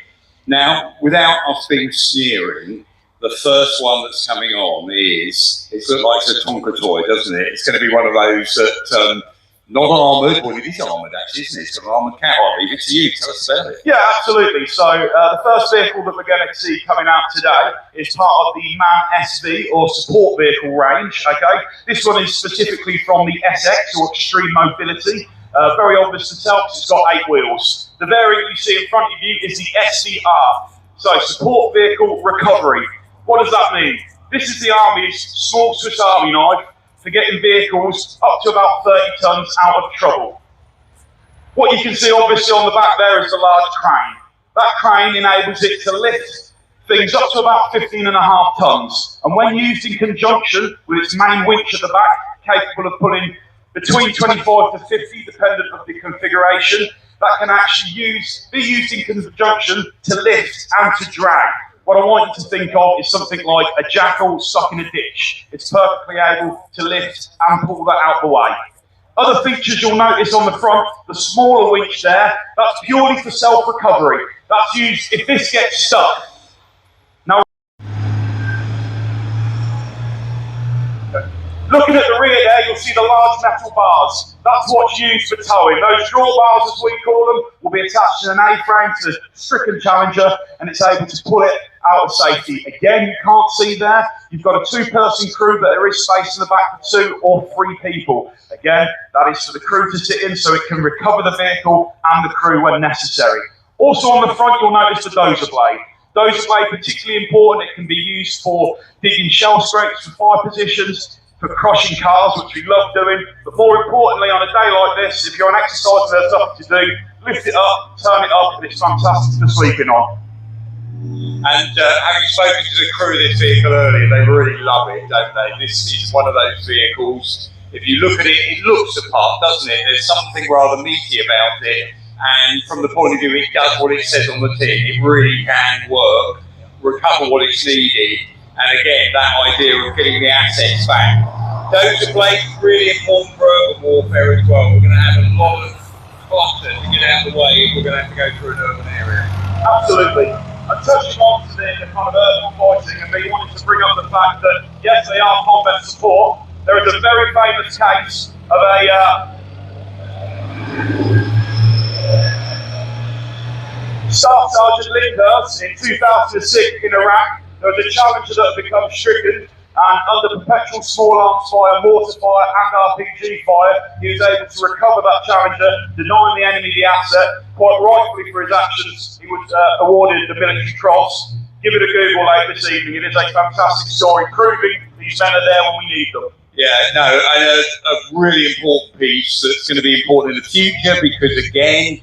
Now, without us being sneering, the first one that's coming on is, it looks like a Tonka toy, doesn't it? It's going to be one of those that, not armoured, well, it is armoured actually, isn't it? It's got an armoured cat. I'll leave it to you, tell us about it. Yeah, absolutely. So the first vehicle that we're going to see coming out today is part of the MAN SV, or support vehicle range, okay? This one is specifically from the SX, or Extreme Mobility. Very obvious to tell because it's got 8 wheels. The variant you see in front of you is the SCR, so Support Vehicle Recovery. What does that mean? This is the Army's small Swiss Army knife for getting vehicles up to about 30 tonnes out of trouble. What you can see obviously on the back there is the large crane. That crane enables it to lift things up to about 15.5 tonnes. And when used in conjunction with its main winch at the back, capable of pulling between 25 to 50, dependent on the configuration, that can actually be used in conjunction to lift and to drag. What I want you to think of is something like a jackal stuck in a ditch. It's perfectly able to lift and pull that out the way. Other features you'll notice on the front, the smaller winch there, that's purely for self-recovery. That's used if this gets stuck. Now, looking at the rear there, you'll see the large metal bars. That's what's used for towing. Those drawbars, as we call them, will be attached to an A-frame to the stricken Challenger, and it's able to pull it out of safety. Again, you can't see there, you've got a 2-person crew, but there is space in the back for 2 or 3 people. Again, that is for the crew to sit in so it can recover the vehicle and the crew when necessary. Also on the front, you'll notice the dozer blade. Dozer blade, particularly important, it can be used for digging shell scrapes for fire positions. for crushing cars, which we love doing, but more importantly, on a day like this, if you're on exercise and there's nothing to do, lift it up, turn it up, and it's fantastic for sleeping on. And having spoken to the crew of this vehicle earlier, they really love it, don't they? This is one of those vehicles, if you look at it, it looks the part, doesn't it? There's something rather meaty about it, and from the point of view it does what it says on the tin. It really can work, recover what it's needed, and again, that idea of getting the assets back. Those are blades really important for urban warfare as well. We're going to have a lot of clutter to get out of the way if we're going to have to go through an urban area. Absolutely. I'm touching on to the kind of urban fighting, and we wanted to bring up the fact that, yes, they are combat support. There is a very famous case of a Staff Sergeant Lyndhurst in 2006 in Iraq. There was a challenger that had become stricken, and under perpetual small arms fire, mortar fire and RPG fire, he was able to recover that challenger, denying the enemy the asset. Quite rightfully for his actions, he was awarded the Military Cross. Give it a Google later this evening. It is a fantastic story, proving these men are there when we need them. Yeah, no, a really important piece that's going to be important in the future, because again,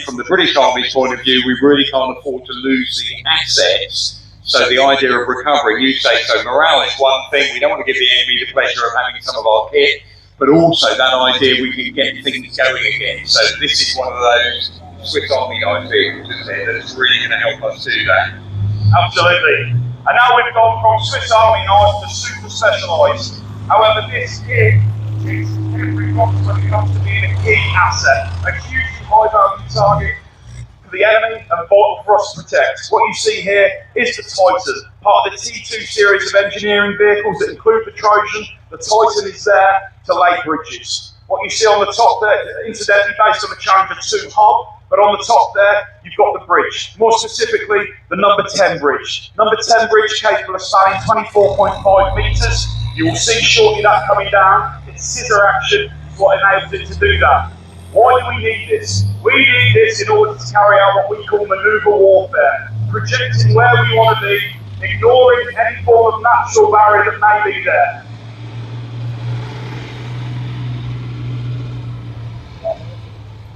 from the British Army's point of view, we really can't afford to lose the assets. So the idea of recovery, you say, so morale is one thing. We don't want to give the enemy the pleasure of having some of our kit, but also that idea we can get things going again. So this is one of those Swiss Army knife vehicles, isn't it, that's really going to help us do that. Absolutely. And now we've gone from Swiss Army knife to super specialised. However, this kit ticks every box when it comes to being a key asset, a hugely high value target for the enemy and vital for us to protect. What you see here is the Titan, part of the T2 series of engineering vehicles that include the Trojan. The Titan is there to lay bridges. What you see on the top there, incidentally based on the Challenger 2 hub, but on the top there, you've got the bridge. More specifically, the number 10 bridge. Number 10 bridge capable of spanning 24.5 metres. You will see shortly that coming down. It's scissor action, is what enables it to do that. Why do we need this? We need this in order to carry out what we call manoeuvre warfare, projecting where we want to be, ignoring any form of natural barrier that may be there.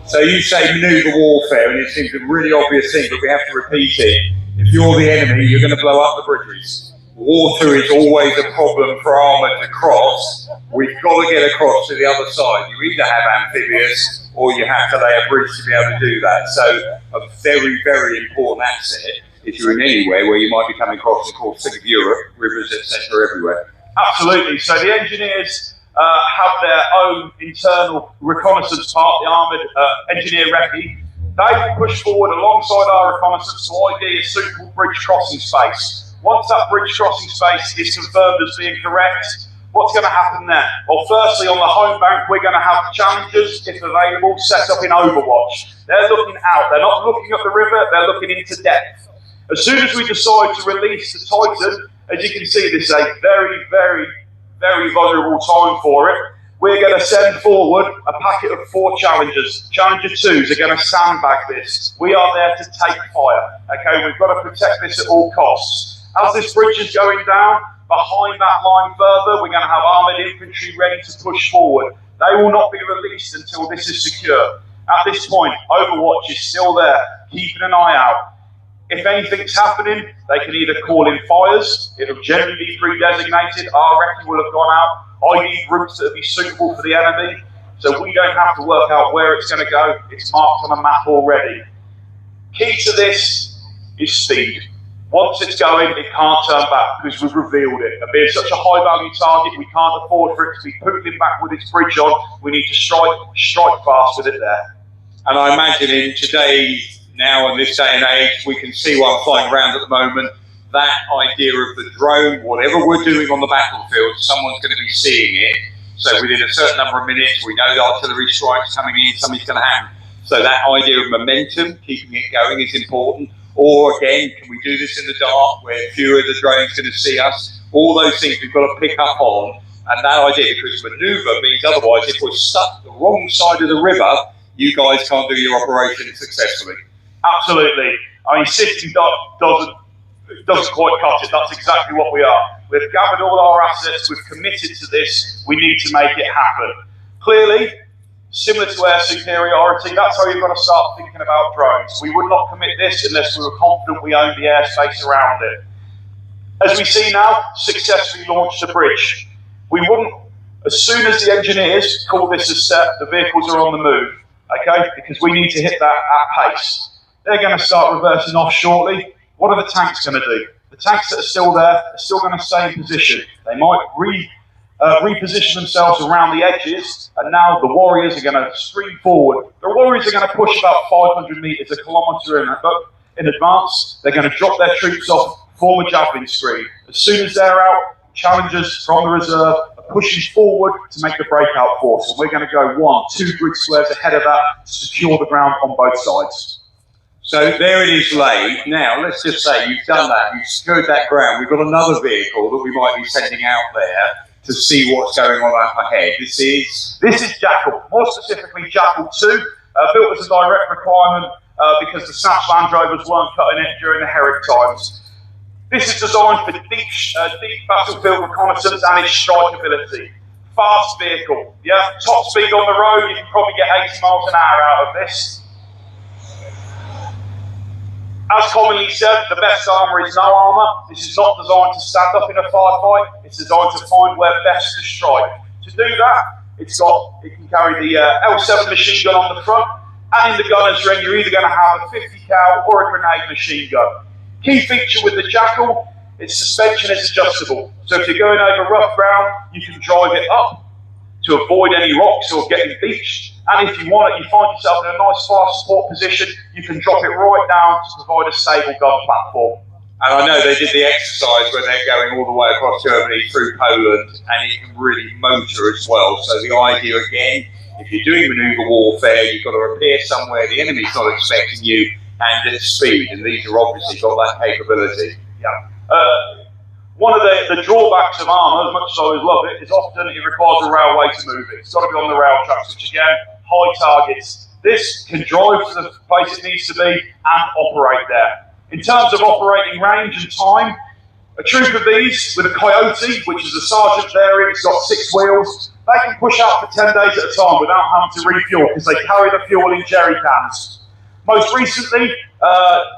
So you say manoeuvre warfare, and it seems a really obvious thing, but we have to repeat it. If you're the enemy, you're going to blow up the bridges. Water is always a problem for armour to cross. We've got to get across to the other side. You either have amphibious, or you have to lay a bridge to be able to do that. So a very, very important asset if you're in anywhere where you might be coming across, of course, think of Europe, rivers, etc. everywhere. Absolutely. So the engineers have their own internal reconnaissance part, the armoured engineer recce. They push forward alongside our reconnaissance to ID a suitable bridge crossing space. Once that bridge crossing space is confirmed as being correct, what's going to happen then? Well, firstly, on the home bank, we're going to have challengers, if available, set up in overwatch. They're looking out. They're not looking at the river. They're looking into depth. As soon as we decide to release the Titan, as you can see, this is a very, very, very vulnerable time for it. We're going to send forward a packet of 4 challengers. Challenger 2s are going to sandbag this. We are there to take fire. Okay, we've got to protect this at all costs. As this bridge is going down, behind that line further, we're going to have armoured infantry ready to push forward. They will not be released until this is secure. At this point, Overwatch is still there, keeping an eye out. If anything's happening, they can either call in fires, it'll generally be pre-designated, our recce will have gone out, ID routes that will be suitable for the enemy, so we don't have to work out where it's going to go, it's marked on a map already. Key to this is speed. Once it's going, it can't turn back because we've revealed it. And being such a high value target, we can't afford for it to be pootling back with its bridge on. We need to strike fast with it there. And I imagine in today, now in this day and age, we can see what I'm flying around at the moment, that idea of the drone, whatever we're doing on the battlefield, someone's going to be seeing it. So within a certain number of minutes, we know the artillery strike's coming in, something's going to happen. So that idea of momentum, keeping it going, is important. Or again, can we do this in the dark where fewer of the drones going to see us? All those things we've got to pick up on. And that idea, because manoeuvre means otherwise, if we're stuck the wrong side of the river, you guys can't do your operation successfully. Absolutely. I mean, sitting doesn't quite cut it. That's exactly what we are. we've gathered all our assets, we've committed to this, we need to make it happen. Clearly, similar to air superiority, that's how you've got to start thinking about drones. We would not commit this unless we were confident we owned the airspace around it. As we see now, successfully launched a bridge. We wouldn't, as soon as the engineers call this a set, the vehicles are on the move, okay? Because we need to hit that at pace. They're going to start reversing off shortly. What are the tanks going to do? The tanks that are still there are still going to stay in position. They might reposition themselves around the edges, and now the warriors are going to stream forward. The warriors are going to push about 500 meters, a kilometer in advance. They're going to drop their troops off, form a javelin screen. As soon as they're out, challengers from the reserve are pushing forward to make the breakout force. And we're going to go 1, 2 grid squares ahead of that to secure the ground on both sides. So there it is laid. Now, let's just say you've done that, you've secured that ground. We've got another vehicle that we might be sending out there to see what's going on up ahead. This is Jackal, more specifically Jackal 2, built as a direct requirement because the Satch Land Rovers weren't cutting it during the Herrick times. This is designed for deep battlefield reconnaissance and its strike ability. Fast vehicle, yeah, top speed on the road, you can probably get 80 miles an hour out of this. As commonly said, the best armour is no armour. This is not designed to stand up in a firefight. It's designed to find where best to strike. To do that, it can carry the L7 machine gun on the front, and in the gunner's ring, you're either going to have a 50 cal or a grenade machine gun. Key feature with the Jackal, its suspension is adjustable. So if you're going over rough ground, you can drive it up to avoid any rocks or getting beached. And if you want it, you find yourself in a nice fire support position, you can drop it right down to provide a stable gun platform. And I know they did the exercise where they're going all the way across Germany through Poland, and it can really motor as well. So the idea again, if you're doing manoeuvre warfare, you've got to appear somewhere the enemy's not expecting you and at speed, and these are obviously got that capability. Yeah. One of the drawbacks of armour, as much as I always love it, is often it requires a railway to move it. It's got to be on the rail tracks, which again, high targets. This can drive to the place it needs to be and operate there. In terms of operating range and time, a troop of these with a Coyote, which is a sergeant variant, it's got 6 wheels, they can push out for 10 days at a time without having to refuel because they carry the fuel in jerry cans. Most recently,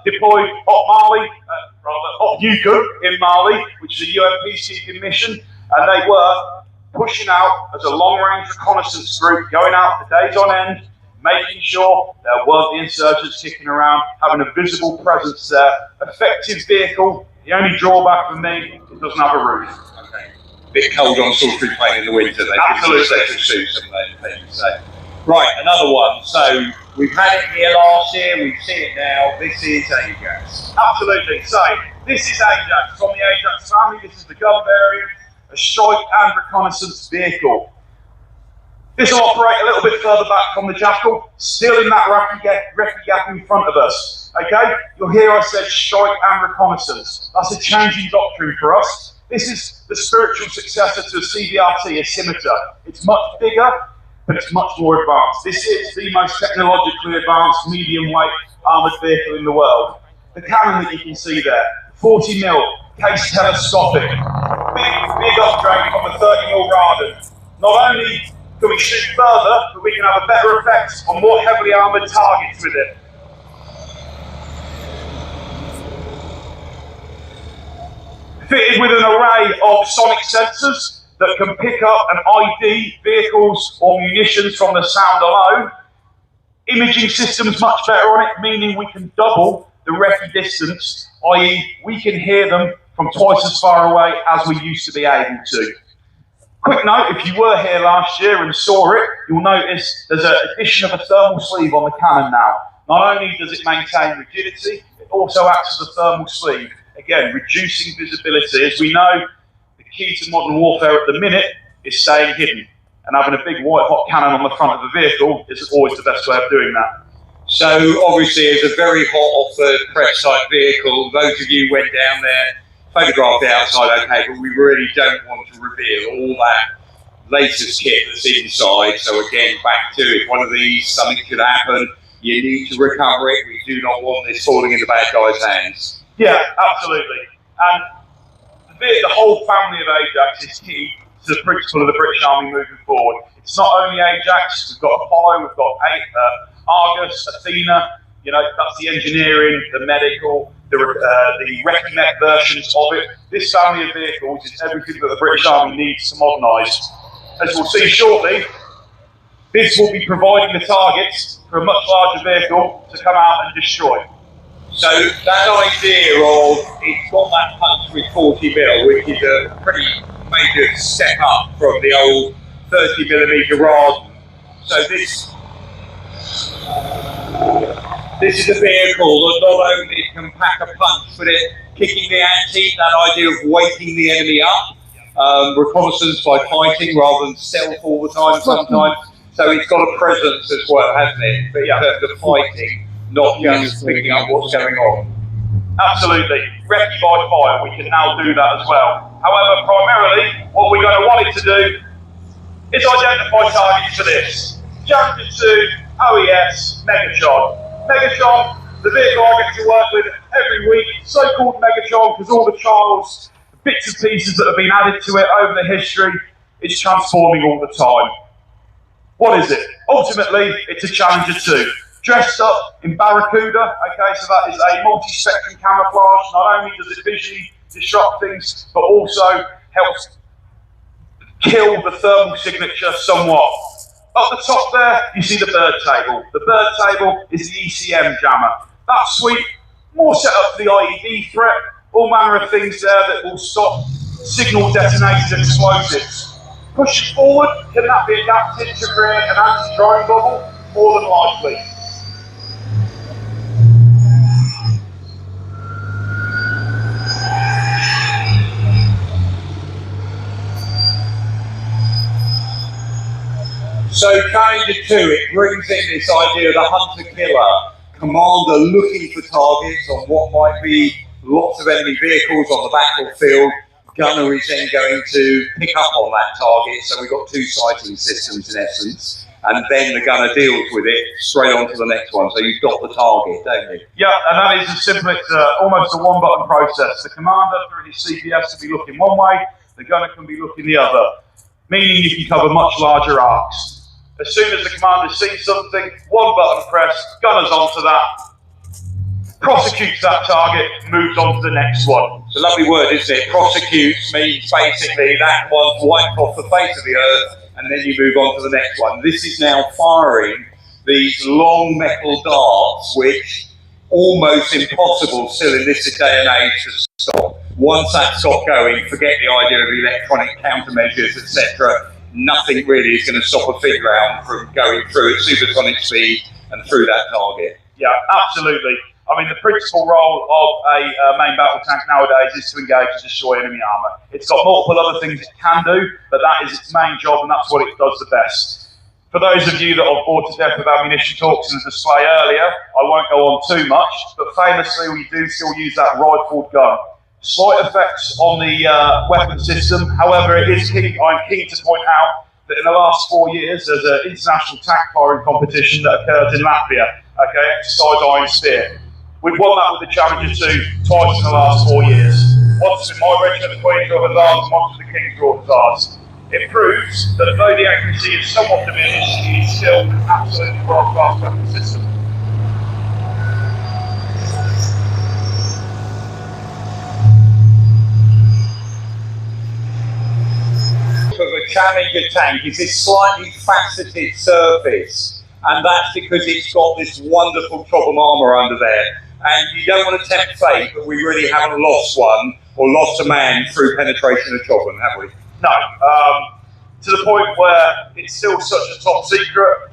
deployed Op Yukon in Mali, which is a UN peacekeeping mission, and they were pushing out as a long-range reconnaissance group, going out for days on end, making sure there weren't the insurgents kicking around, having a visible presence there. Effective vehicle. The only drawback for me, it doesn't have a roof. Okay. Bit cold on Salisbury Plain in the winter. They Absolutely. Can suit some of those things. So. Right, another one. So we've had it here last year, we've seen it now. This is Ajax. Absolutely. So this is Ajax from the Ajax family. This is the gun variant, a strike and reconnaissance vehicle. This will operate a little bit further back from the Jackal, still in that recce gap in front of us. Okay, you'll hear I said strike and reconnaissance. That's a changing doctrine for us. This is the spiritual successor to a CVRT, a scimitar. It's much bigger, but it's much more advanced. This is the most technologically advanced medium-weight armoured vehicle in the world. The cannon that you can see there, 40mm, case telescopic, big upgrade from the 30mm Raden. Not only can we shoot further, but we can have a better effect on more heavily armoured targets with it. Fitted with an array of sonic sensors that can pick up and ID vehicles or munitions from the sound alone. Imaging systems much better on it, meaning we can double the recce distance, i.e. we can hear them from twice as far away as we used to be able to. Quick note, if you were here last year and saw it, you'll notice there's an addition of a thermal sleeve on the cannon now. Not only does it maintain rigidity, it also acts as a thermal sleeve. Again, reducing visibility. As we know, the key to modern warfare at the minute is staying hidden. And having a big white hot cannon on the front of the vehicle is always the best way of doing that. So obviously it's a very hot off the press site vehicle. Those of you who went down there, photographed the outside okay, but we really don't want to reveal all that latest kit that's inside. So again, back to if one of these, something could happen, you need to recover it. We do not want this falling into bad guys' hands. Yeah, absolutely. And the the whole family of Ajax is key to the principle of the British Army moving forward. It's not only Ajax, we've got Apollo, we've got Argus, Athena, you know, that's the engineering, the medical, the Reconnaissance versions of it. This family of vehicles is everything that the British Army needs to modernise. As we'll see shortly, this will be providing the targets for a much larger vehicle to come out and destroy. So that idea of it's got that punch with 40mm, which is a pretty major step up from the old 30mm rod. So this is a vehicle that not only can pack a punch, but it kicking the ante, that idea of waking the enemy up, reconnaissance by fighting rather than stealth all the time sometimes. So it's got a presence as well, hasn't it? But in terms of fighting, not just picking up what's going on. Absolutely. Recce by fire, we can now do that as well. However, primarily, what we're going to want it to do is identify targets for this. Challenger 2, OES, Megatron. Megatron, the vehicle I get to work with every week, so-called Megatron because all the trials, bits and pieces that have been added to it over the history, it's transforming all the time. What is it? Ultimately, it's a Challenger 2. Dressed up in Barracuda, okay, so that is a multi-spectrum camouflage. Not only does it visually disrupt things, but also helps kill the thermal signature somewhat. Up the top there, you see the bird table. The bird table is the ECM jammer. That suite, more set up for the IED threat, all manner of things there that will stop signal detonated explosives. Pushing forward, can that be adapted to create an anti-drone bubble? More than likely. So Challenger 2, it brings in this idea of the hunter-killer, commander looking for targets on what might be lots of enemy vehicles on the battlefield. Gunner is then going to pick up on that target, so we've got two sighting systems in essence, and then the gunner deals with it straight on to the next one, so you've got the target, don't you? Yeah, and that is as simple as almost a one-button process. The commander through his CPS can be looking one way, the gunner can be looking the other, meaning you can cover much larger arcs. As soon as the commander sees something, one button press, gunner's onto that, prosecutes that target, moves on to the next one. It's a lovely word, isn't it? Prosecutes means basically that one's wiped off the face of the earth, and then you move on to the next one. This is now firing these long metal darts, which almost impossible still in this day and age to stop. Once that's got going, forget the idea of electronic countermeasures, etc. Nothing really is going to stop a figure round from going through at supersonic speed and through that target. Yeah, absolutely. I mean, the principal role of a main battle tank nowadays is to engage and destroy enemy armour. It's got multiple other things it can do, but that is its main job, and that's what it does the best. For those of you that are bored to death with ammunition talks in the display earlier, I won't go on too much, but famously we do still use that rifled gun. Slight effects on the weapon system, however, I'm keen to point out that in the last 4 years there's an international tank firing competition that occurs in Latvia, okay, exercise Iron Spear. We've won that with the Challenger 2 twice in the last 4 years. Once with my regiment, the Queen's Royal Hussars, and once with the King's Royal Hussars. It proves that although the accuracy is somewhat diminished, it is still an absolutely world-class weapon system. Of a Challenger tank is this slightly faceted surface, and that's because it's got this wonderful chopper armour under there. And you don't want to tempt fate, but we really haven't lost one or lost a man through penetration of chopper, have we? No, to the point where it's still such a top secret,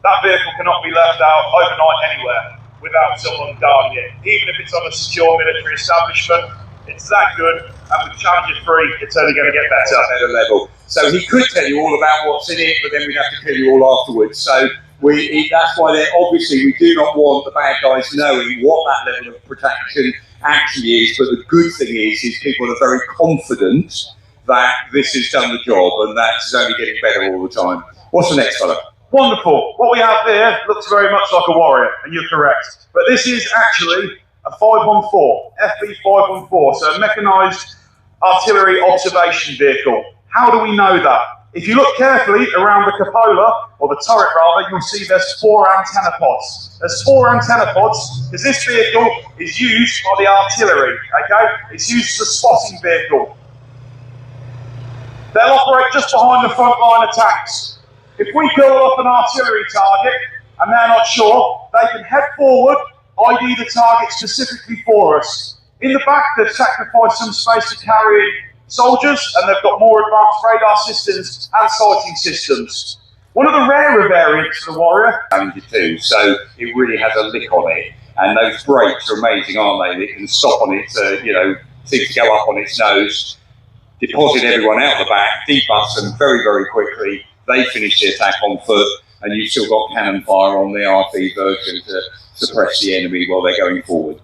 that vehicle cannot be left out overnight anywhere without someone guarding it. Even if it's on a secure military establishment, it's that good, and with Challenger 3, it's only going to get better. At a level. So he could tell you all about what's in it, but then we'd have to kill you all afterwards. So that's why obviously we do not want the bad guys knowing what that level of protection actually is, but the good thing is people are very confident that this has done the job, and that's only getting better all the time. What's the next fella? Wonderful. What we have here looks very much like a Warrior, and you're correct. But this is actually a 514, FB 514, so a mechanised artillery observation vehicle. How do we know that? If you look carefully around the cupola, or the turret rather, you'll see there's 4 antenna pods. There's 4 antenna pods because this vehicle is used by the artillery, okay? It's used as a spotting vehicle. They'll operate just behind the front line of tanks. If we call up an artillery target and they're not sure, they can head forward, ID the target specifically for us. In the back, they've sacrificed some space to carry soldiers, and they've got more advanced radar systems and sighting systems. One of the rarer variants of the Warrior. Too, so it really has a lick on it, and those brakes are amazing, aren't they? It can stop on it, seem to go up on its nose, deposit everyone out the back, debust them very, very quickly. They finish the attack on foot, and you've still got cannon fire on the RP version to suppress the enemy while they're going forward.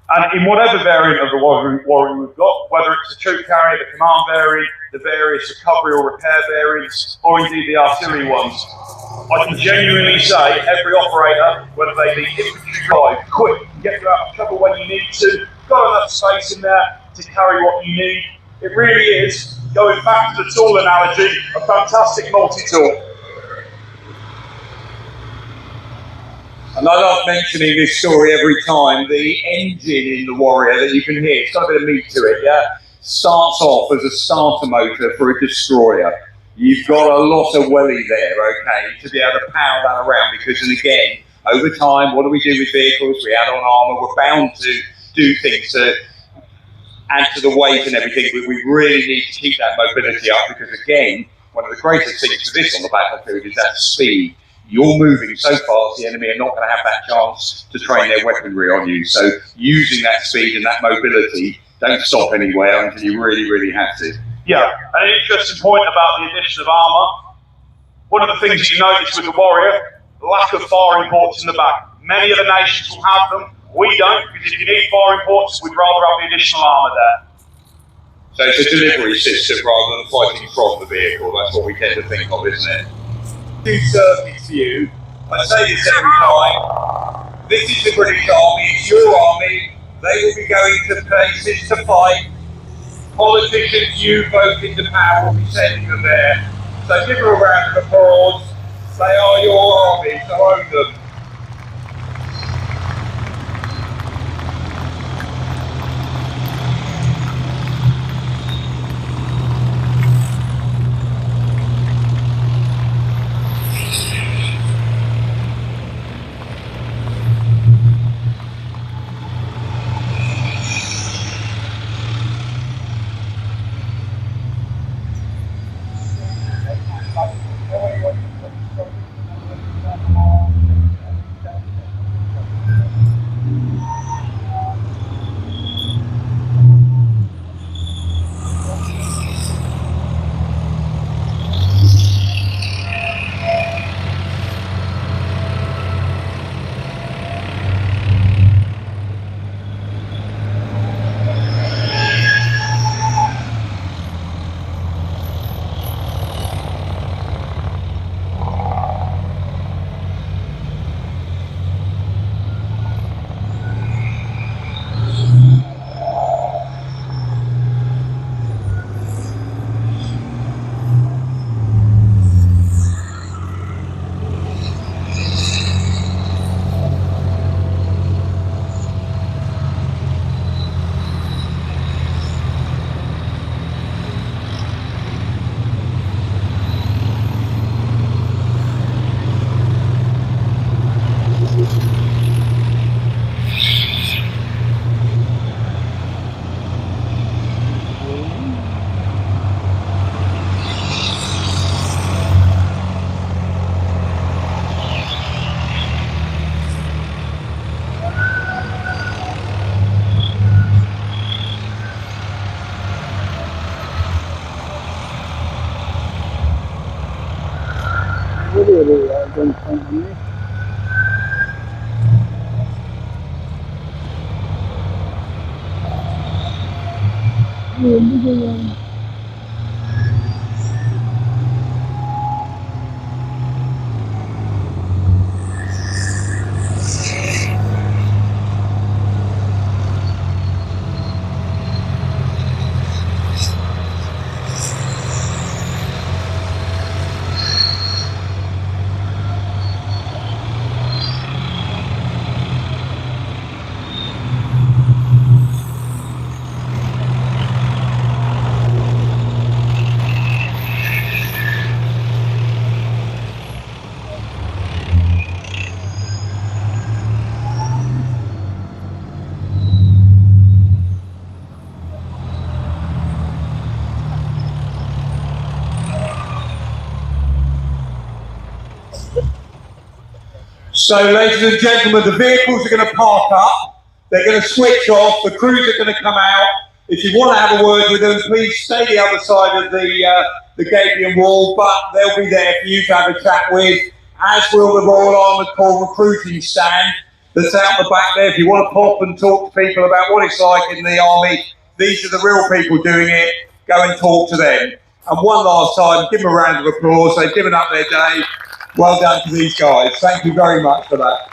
And in whatever variant of the Warrior we've got, whether it's the troop carrier, the command variant, the various recovery or repair variants, or indeed the artillery ones, I can genuinely say every operator, whether they be infantry, drive, quick, get you out of trouble when you need to, got enough space in there to carry what you need. It really is, going back to the tool analogy, a fantastic multi-tool. And I love mentioning this story every time. The engine in the Warrior that you can hear, it's got a bit of meat to it, yeah? Starts off as a starter motor for a destroyer. You've got a lot of welly there, okay, to be able to power that around, because, and again, over time, what do we do with vehicles? We add on armour, we're bound to do things to add to the weight and everything, but we really need to keep that mobility up, because again, one of the greatest things for this on the battlefield is that speed. You're moving so fast, the enemy are not going to have that chance to train their weaponry on you. So using that speed and that mobility, don't stop anywhere until you really, really have to. Yeah, and an interesting point about the addition of armour. One of the things you notice with the Warrior, lack of firing ports in the back. Many of the nations will have them. We don't, because if you need firing ports, we'd rather have the additional armour there. So it's a delivery system rather than fighting from the vehicle. That's what we tend to think of, isn't it? Two circuits view. I say this every time. This is the British Army, it's your army. They will be going to places to fight. Politicians, you vote into power, will be sending them there. So give her a round of applause. They are your army, so own them. So, ladies and gentlemen, the vehicles are going to park up. They're going to switch off. The crews are going to come out. If you want to have a word with them, please stay the other side of the Gabion wall, but they'll be there for you to have a chat with, as will the Royal Armoured Corps recruiting stand that's out the back there. If you want to pop and talk to people about what it's like in the army, these are the real people doing it. Go and talk to them. And one last time, give them a round of applause. They've given up their day. Well done to these guys. Thank you very much for that.